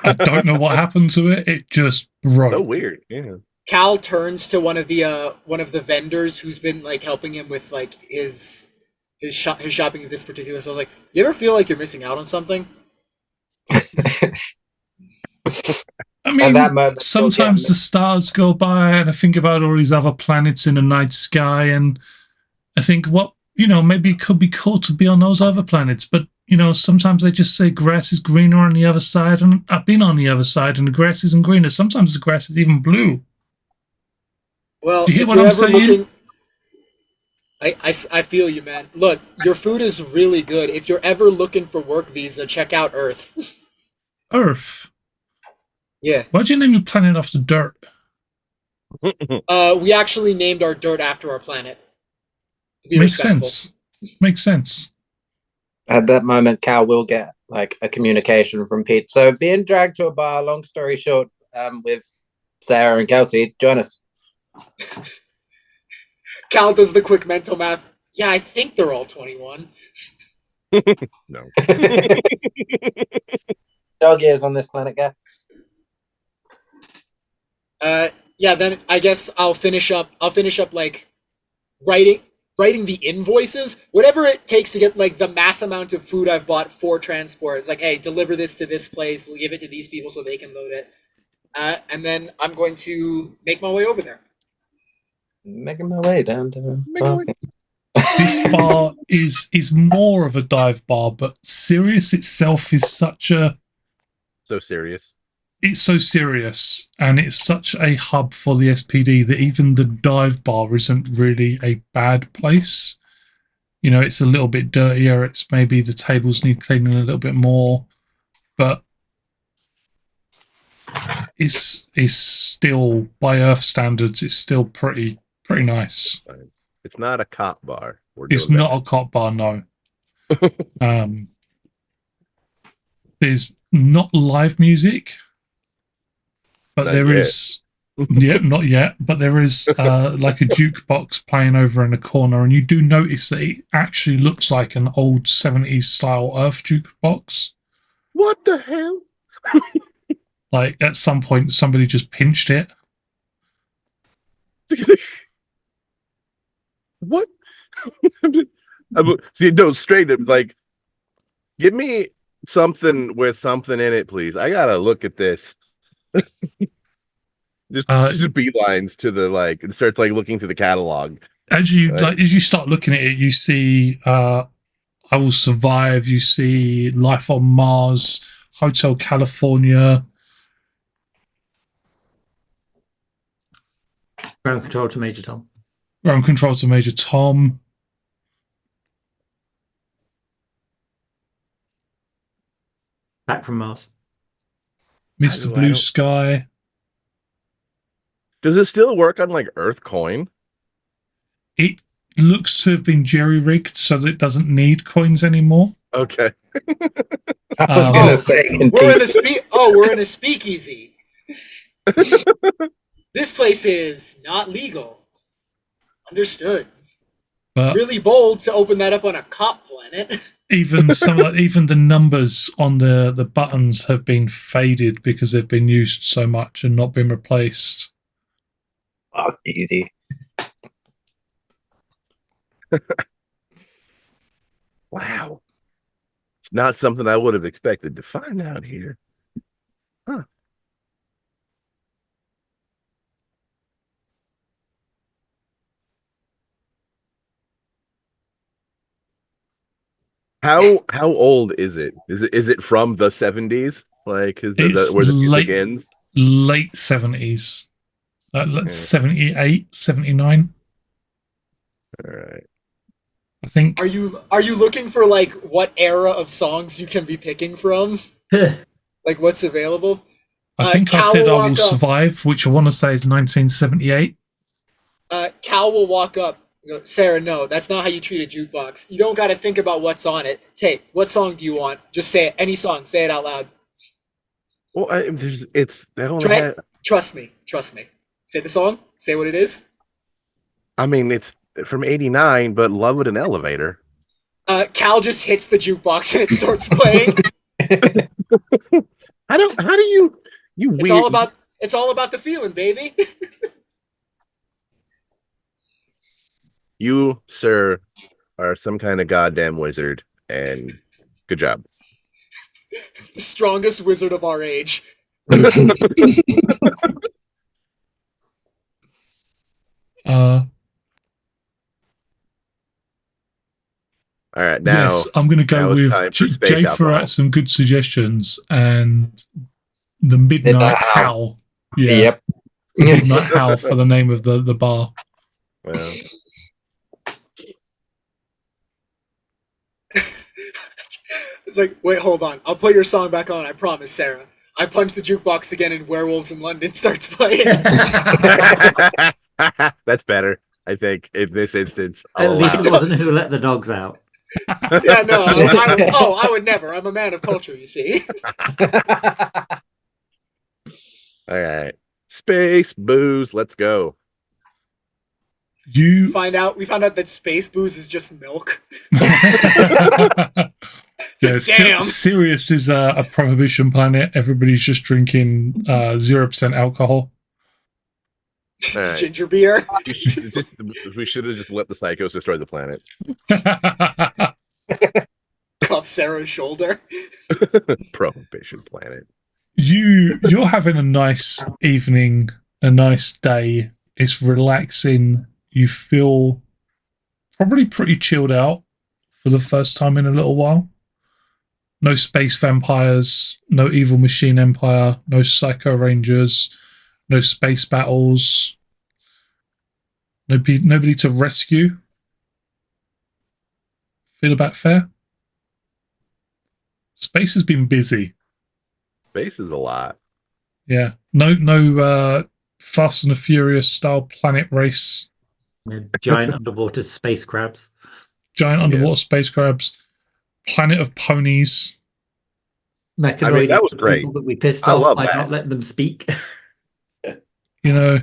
I don't know what happened to it. It just broke. So weird. Yeah. Cal turns to one of the vendors who's been like helping him with like his shopping at this particular. So I was like, you ever feel like you're missing out on something? I mean, sometimes the stars go by and I think about all these other planets in the night sky and I think, maybe it could be cool to be on those other planets. But, sometimes they just say grass is greener on the other side and I've been on the other side and the grass isn't greener. Sometimes the grass is even blue. Well, do you hear if what you're I'm ever saying? looking... I feel you, man. Look, your food is really good. If you're ever looking for work visa, check out Earth. Earth? Yeah. Why'd you name your planet after dirt? We actually named our dirt after our planet. Makes sense. Makes sense. At that moment, Cal will get like a communication from Pete. So being dragged to a bar, long story short, with Sarah and Kelsey, join us. Cal does the quick mental math. Yeah, I think they're all 21. No. Dog ears on this planet, guy. Yeah, then I guess I'll finish up like writing the invoices, whatever it takes to get like the mass amount of food I've bought for transport. It's like, hey, deliver this to this place, give it to these people so they can load it. and then I'm going to make my way over there. Making my way down to This bar is more of a dive bar, but Sirius itself is such a So serious. it's so serious and it's such a hub for the SPD that even the dive bar isn't really a bad place. You know, it's a little bit dirtier. It's maybe the tables need cleaning a little bit more, but it's still, by Earth standards, it's still pretty nice. It's not a cop bar. It's not a cop bar, no. There's not live music, but there is. Yep, not yet. But there is like a jukebox playing over in the corner, and you do notice that it actually looks like an old 70s style Earth jukebox. What the hell? Like at some point, somebody just pinched it. What? See, no, straight up, like, give me something with something in it, please. I gotta look at this. just beelines to the and starts looking through the catalog. As you start looking at it, you see I Will Survive, you see Life on Mars, Hotel California. Ground Control to Major Tom. Ground Control to Major Tom. Back from Mars. Mr. Blue Sky. Does it still work on Earth coin? It looks to have been jerry-rigged so that it doesn't need coins anymore. Okay. I was gonna say we're in a speakeasy. This place is not legal. Understood. But really bold to open that up on a cop planet. Even even the numbers on the buttons have been faded because they've been used so much and not been replaced. Oh, easy. Wow. It's not something I would have expected to find out here. Huh. How old is it? Is it from the 70s? Like, is that where the music ends? Late 70s. 78, 79. All right. I think. Are you looking for what era of songs you can be picking from? Like what's available? I think I said I Will Survive, which I want to say is 1978. Cal will walk up. Go, Sarah, no, that's not how you treat a jukebox. You don't got to think about what's on it. Tate, what song do you want? Just say it. Any song. Say it out loud. Well, Trust me. Say the song. Say what it is. I mean, it's from '89, but Love with an Elevator. Cal just hits the jukebox and it starts playing. How do you It's all about the feeling, baby. You, sir, are some kind of goddamn wizard, and good job. The strongest wizard of our age. All right, now yes, I'm going to go with Jay for some good suggestions and the Midnight Howl. Yeah. Yep. Midnight Howl for the name of the bar. Well. It's like, wait, hold on. I'll put your song back on. I promise, Sarah. I punch the jukebox again and Werewolves in London starts playing. That's better, I think, in this instance. At least it wasn't Who Let the Dogs Out. Yeah, no. I would never. I'm a man of culture, you see. All right. Space booze. Let's go. We found out that space booze is just milk. Yeah, Sirius is a prohibition planet. Everybody's just drinking 0% alcohol. It's right. Ginger beer. We should have just let the psychos destroy the planet. Cuff Sarah's shoulder. Prohibition planet. You're having a nice evening, a nice day. It's relaxing. You feel probably pretty chilled out for the first time in a little while. No space vampires, no evil machine empire, no psycho rangers, no space battles, nobody to rescue. Feel about fair? Space has been busy. Space is a lot. Yeah. No Fast and the Furious style planet race. Giant underwater space crabs. Giant underwater space crabs. Planet of ponies. Mechanoid that was great. people that we pissed I off love by that. not letting them speak. You know,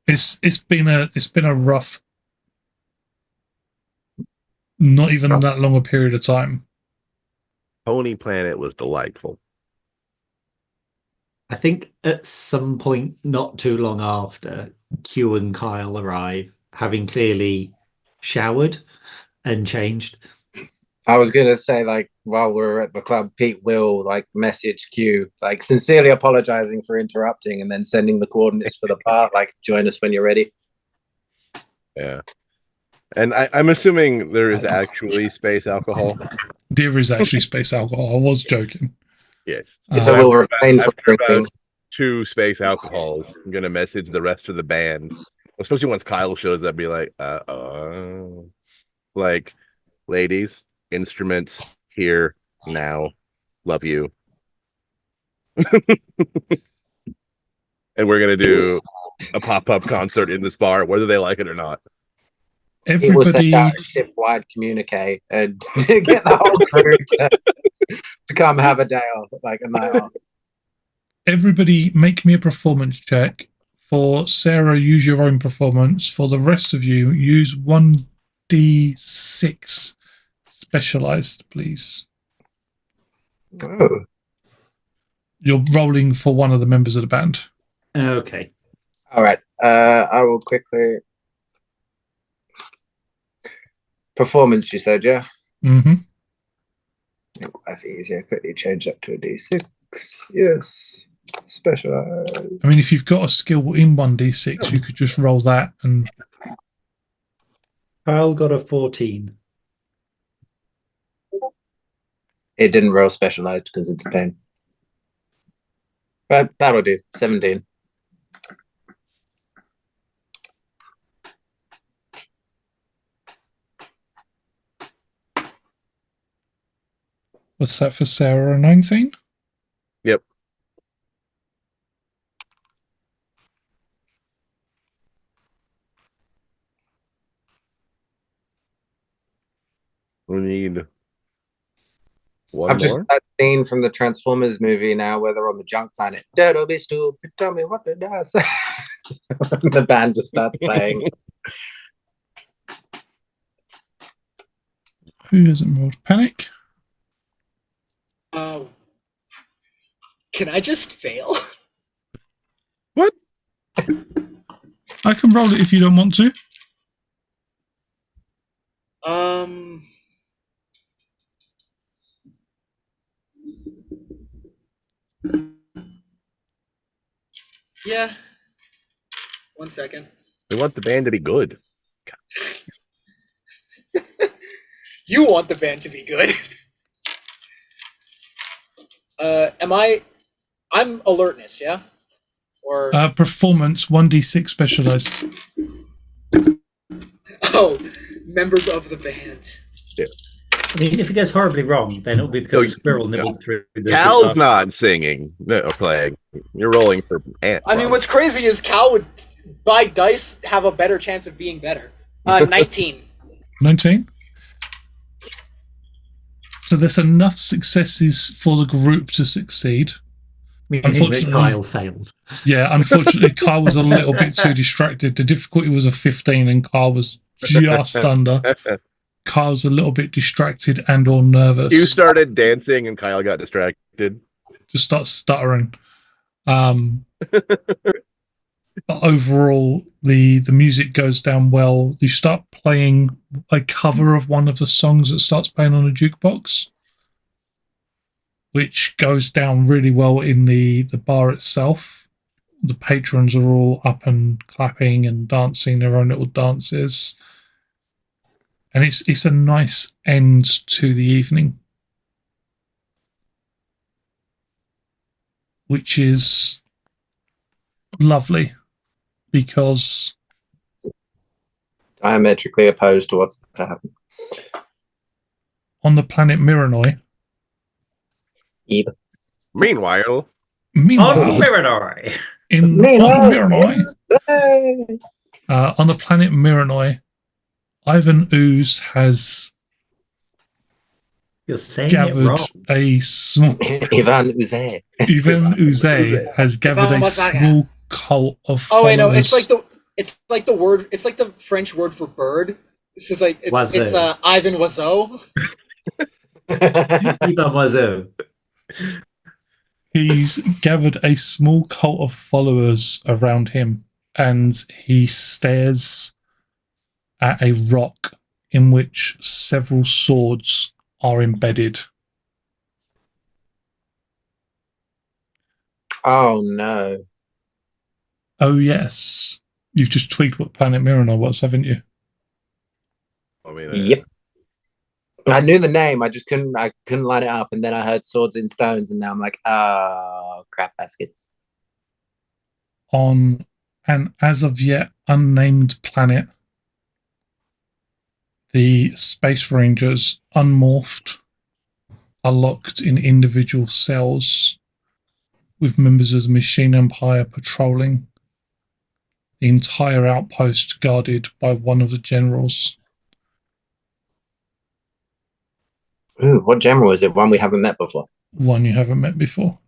it's been a rough, not even that long a period of time. Pony Planet was delightful. I think at some point, not too long after, Q and Kyle arrive, having clearly showered and changed. I was gonna say, like, while we're at the club, Pete will like message Q, like sincerely apologizing for interrupting, and then sending the coordinates for the bar. Like, join us when you're ready. Yeah. And I'm assuming there is actually space alcohol. There is actually space alcohol. I was joking. Yes. So we'll refrain from After drinking. about 2 space alcohols, I'm gonna message the rest of the band, especially once Kyle shows up. Be like, like, ladies, instruments here now. Love you. And we're gonna do a pop-up concert in this bar, whether they like it or not. He will send Everybody, out a ship-wide communique and get the whole crew to come have a day off, like a night off. everybody, make me a performance check. For Sarah, use your own performance. For the rest of you, use 1d6 specialized, please. Oh. You're rolling for one of the members of the band. Okay. All right. I will quickly. Performance, you said, yeah? Mm-hmm. That's easier. Quickly change that to a D6. Yes. Specialized. I mean, if you've got a skill in 1d6, you could just roll that and Kyle got a 14. It didn't roll specialized because it's a pain. But that'll do. 17. what's that for Sarah? 19? Yep. We need one I've just more. that scene from the Transformers movie now where they're on the junk planet. Don't be stupid. Tell me what did I say? The band just starts playing. Who hasn't rolled panic? Can I just fail? What? I can roll it if you don't want to. Yeah. 1 second. We want the band to be good. You want the band to be good. I'm alertness, yeah? Or Performance 1d6 specialized. oh, members of the band. I mean, if it goes horribly wrong, then it'll be because a squirrel nibbled through the Cal's guitar. not singing, no, or playing. You're rolling for Ant. I mean, what's crazy is Cal would, by dice, have a better chance of being better. 19. 19? So there's enough successes for the group to succeed. Unfortunately, Kyle failed. Yeah, unfortunately, Kyle was a little bit too distracted. The difficulty was a 15 and Kyle was just under. Kyle's a little bit distracted and or nervous. You started dancing and Kyle got distracted. Just starts stuttering. But overall, the music goes down well. You start playing a cover of one of the songs that starts playing on a jukebox. which goes down really well in the bar itself. The patrons are all up and clapping and dancing their own little dances. And it's a nice end to the evening, which is lovely because Diametrically opposed to what's to happen. on the planet Miranoi, Meanwhile, On meanwhile, Miranoi. on Miranoi, on the planet Miranoi, Ivan Ooze has You're saying gathered it wrong. a small. Ivan Uze. Ivan Uze has gathered a Ivan small cult of Oh followers. wait, no, it's like the word. It's like the French word for bird. This is like it's Oiseau. Ivan Oiseau. Ivan Oiseau. He's gathered a small cult of followers around him, and he stares at a rock in which several swords are embedded. Oh no. Oh yes, you've just tweaked what Planet Miranor was, haven't you? I mean, Yep. I knew the name, I couldn't line it up, and then I heard swords in stones, and now I'm like, oh crap baskets. On an as of yet unnamed planet, the Space Rangers, unmorphed, are locked in individual cells with members of the Machine Empire patrolling the entire outpost, guarded by one of the generals. Ooh, what general is it? One we haven't met before. One you haven't met before.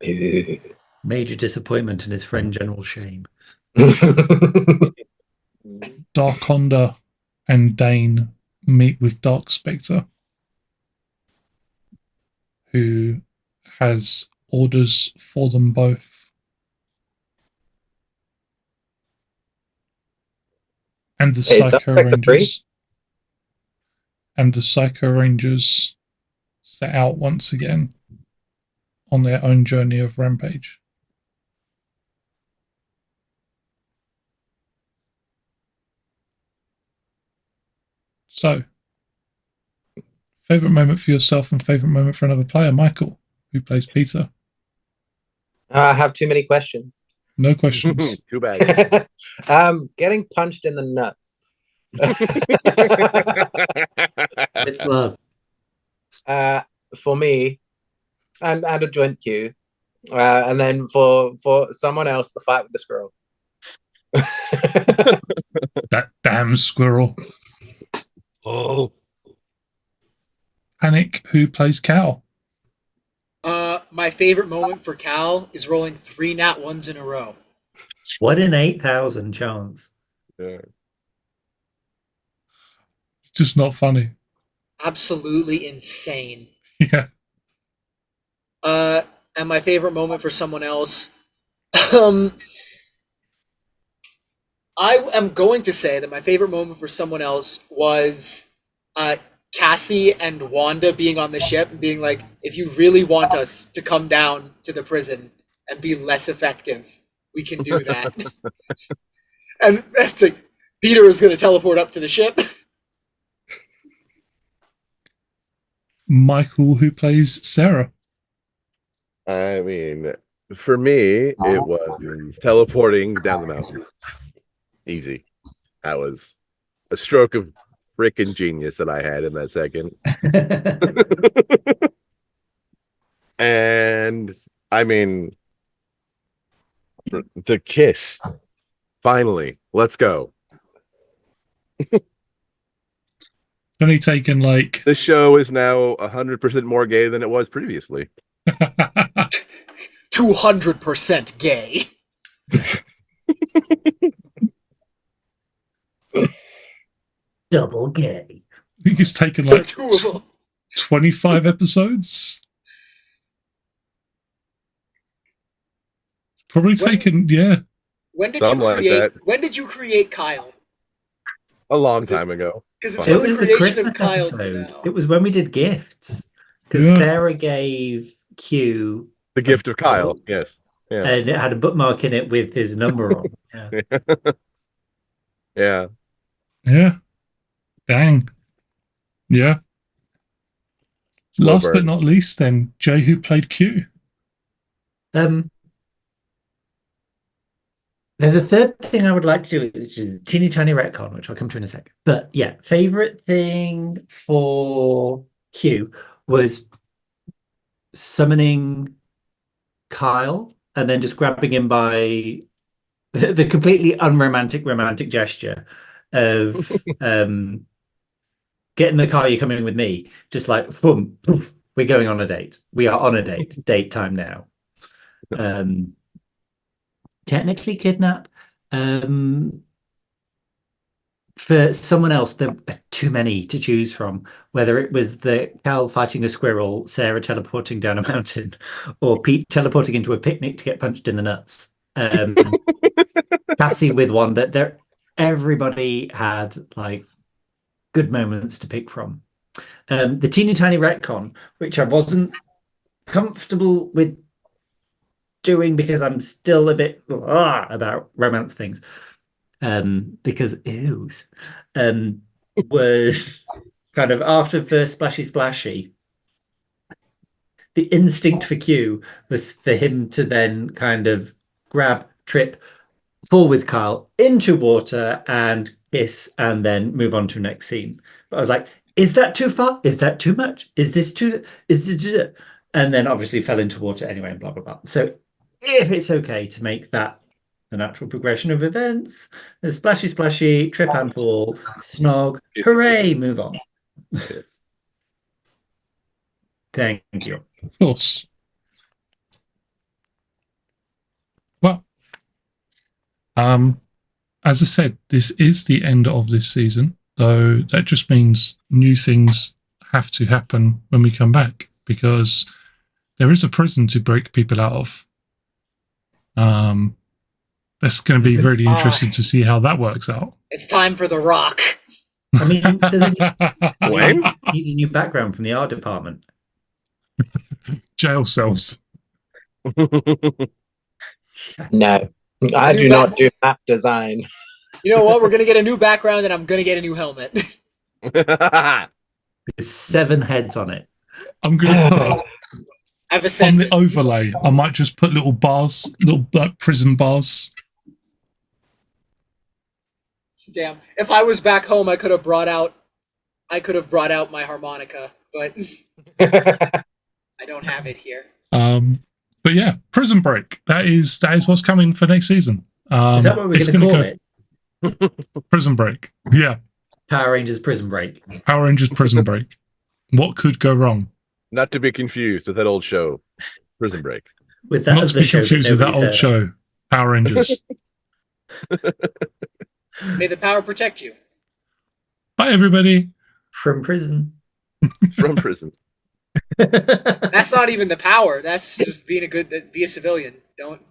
Ooh. Major disappointment and his friend General Shame. Darkonda and Dane meet with Dark Spectre, who has orders for them both. And the Hey, is Dark Psycho Spectre free? Rangers. And the Psycho Rangers set out once again on their own journey of rampage. So, favourite moment for yourself and favourite moment for another player, Michael, who plays Peter. I have too many questions. No questions. too bad. Getting punched in the nuts. It's love. For me, and a joint queue, and then for someone else, the fight with the squirrel. That damn squirrel. Oh, Panic, who plays Cal. My favorite moment for Cal is rolling 3 nat 1s in a row. What an 8,000 chance. yeah. It's just not funny. Absolutely insane. Yeah. And my favorite moment for someone else, I am going to say that my favorite moment for someone else was Cassie and Wanda being on the ship and being like, if you really want us to come down to the prison and be less effective, we can do that. And it's like, Peter is going to teleport up to the ship. Michael, who plays Sarah. I mean, for me, it was teleporting down the mountain. Easy. That was a stroke of frickin' genius that I had in that second. And I mean, the kiss. Finally, let's go. Only taken like This show is now 100% more gay than it was previously. 200% gay. Double gay. I think it's taken like Two of them. 25 episodes. Probably taken, yeah. When did Something you like create? that. When did you create Kyle? A long time ago. Because it's It from It the was the creation of Christmas Kyle to episode. now. It was when we did gifts. Because Yeah. Sarah gave Q The gift of Kyle. Yes. Yeah. and it had a bookmark in it with his number on. Yeah. Yeah. Yeah. Dang. Yeah. Slow Last but burn. not least, then, Jay, who played Q? There's a third thing I would like to do, which is a teeny tiny retcon, which I'll come to in a sec. But yeah, favorite thing for Q was summoning Kyle and then just grabbing him by the completely unromantic romantic gesture of get in the car, you're coming with me. Just like, boom, poof, we're going on a date. We are on a date. Date time now. Technically kidnap. For someone else, there are too many to choose from. Whether it was the Cal fighting a squirrel, Sarah teleporting down a mountain, or Pete teleporting into a picnic to get punched in the nuts. Cassie with one that there, everybody had like good moments to pick from. The teeny tiny retcon, which I wasn't comfortable with doing because I'm still a bit about romance things. Because ews, was kind of after first splashy splashy. The instinct for Q was for him to then kind of grab, trip, fall with Kyle into water and kiss, and then move on to next scene. But I was like, is that too far? Is that too much? Is this too? Is this? And then obviously fell into water anyway, and blah blah blah. So if it's okay to make that the natural progression of events, the splashy splashy, trip and fall, snog, hooray, move on. Yes. Thank you. Of course. Well, as I said, this is the end of this season, though that just means new things have to happen when we come back, because there is a prison to break people out of. That's going to be really interesting to see how that works out. It's time for The Rock. I mean, does it Wayne? need a new background from the art department? Jail cells. No, I do not do map design. You know what? We're gonna get a new background, and I'm gonna get a new helmet. There's 7 heads on it. I'm going to put I've on ascended. the overlay, I might just put little bars, little prison bars. Damn! If I was back home, I could have brought out my harmonica, but I don't have it here. But yeah, Prison Break. That is what's coming for next season. Is that what we're going to call it? Prison Break. Yeah. Power Rangers Prison Break. Power Rangers Prison Break. What could go wrong? Not to be confused with that old show, Prison Break. With that Not as to the be show confused with that old nobody's heard show, Power Rangers. May the power protect you. Bye, everybody. of. From prison. From prison. That's not even the power. That's just be a civilian. Don't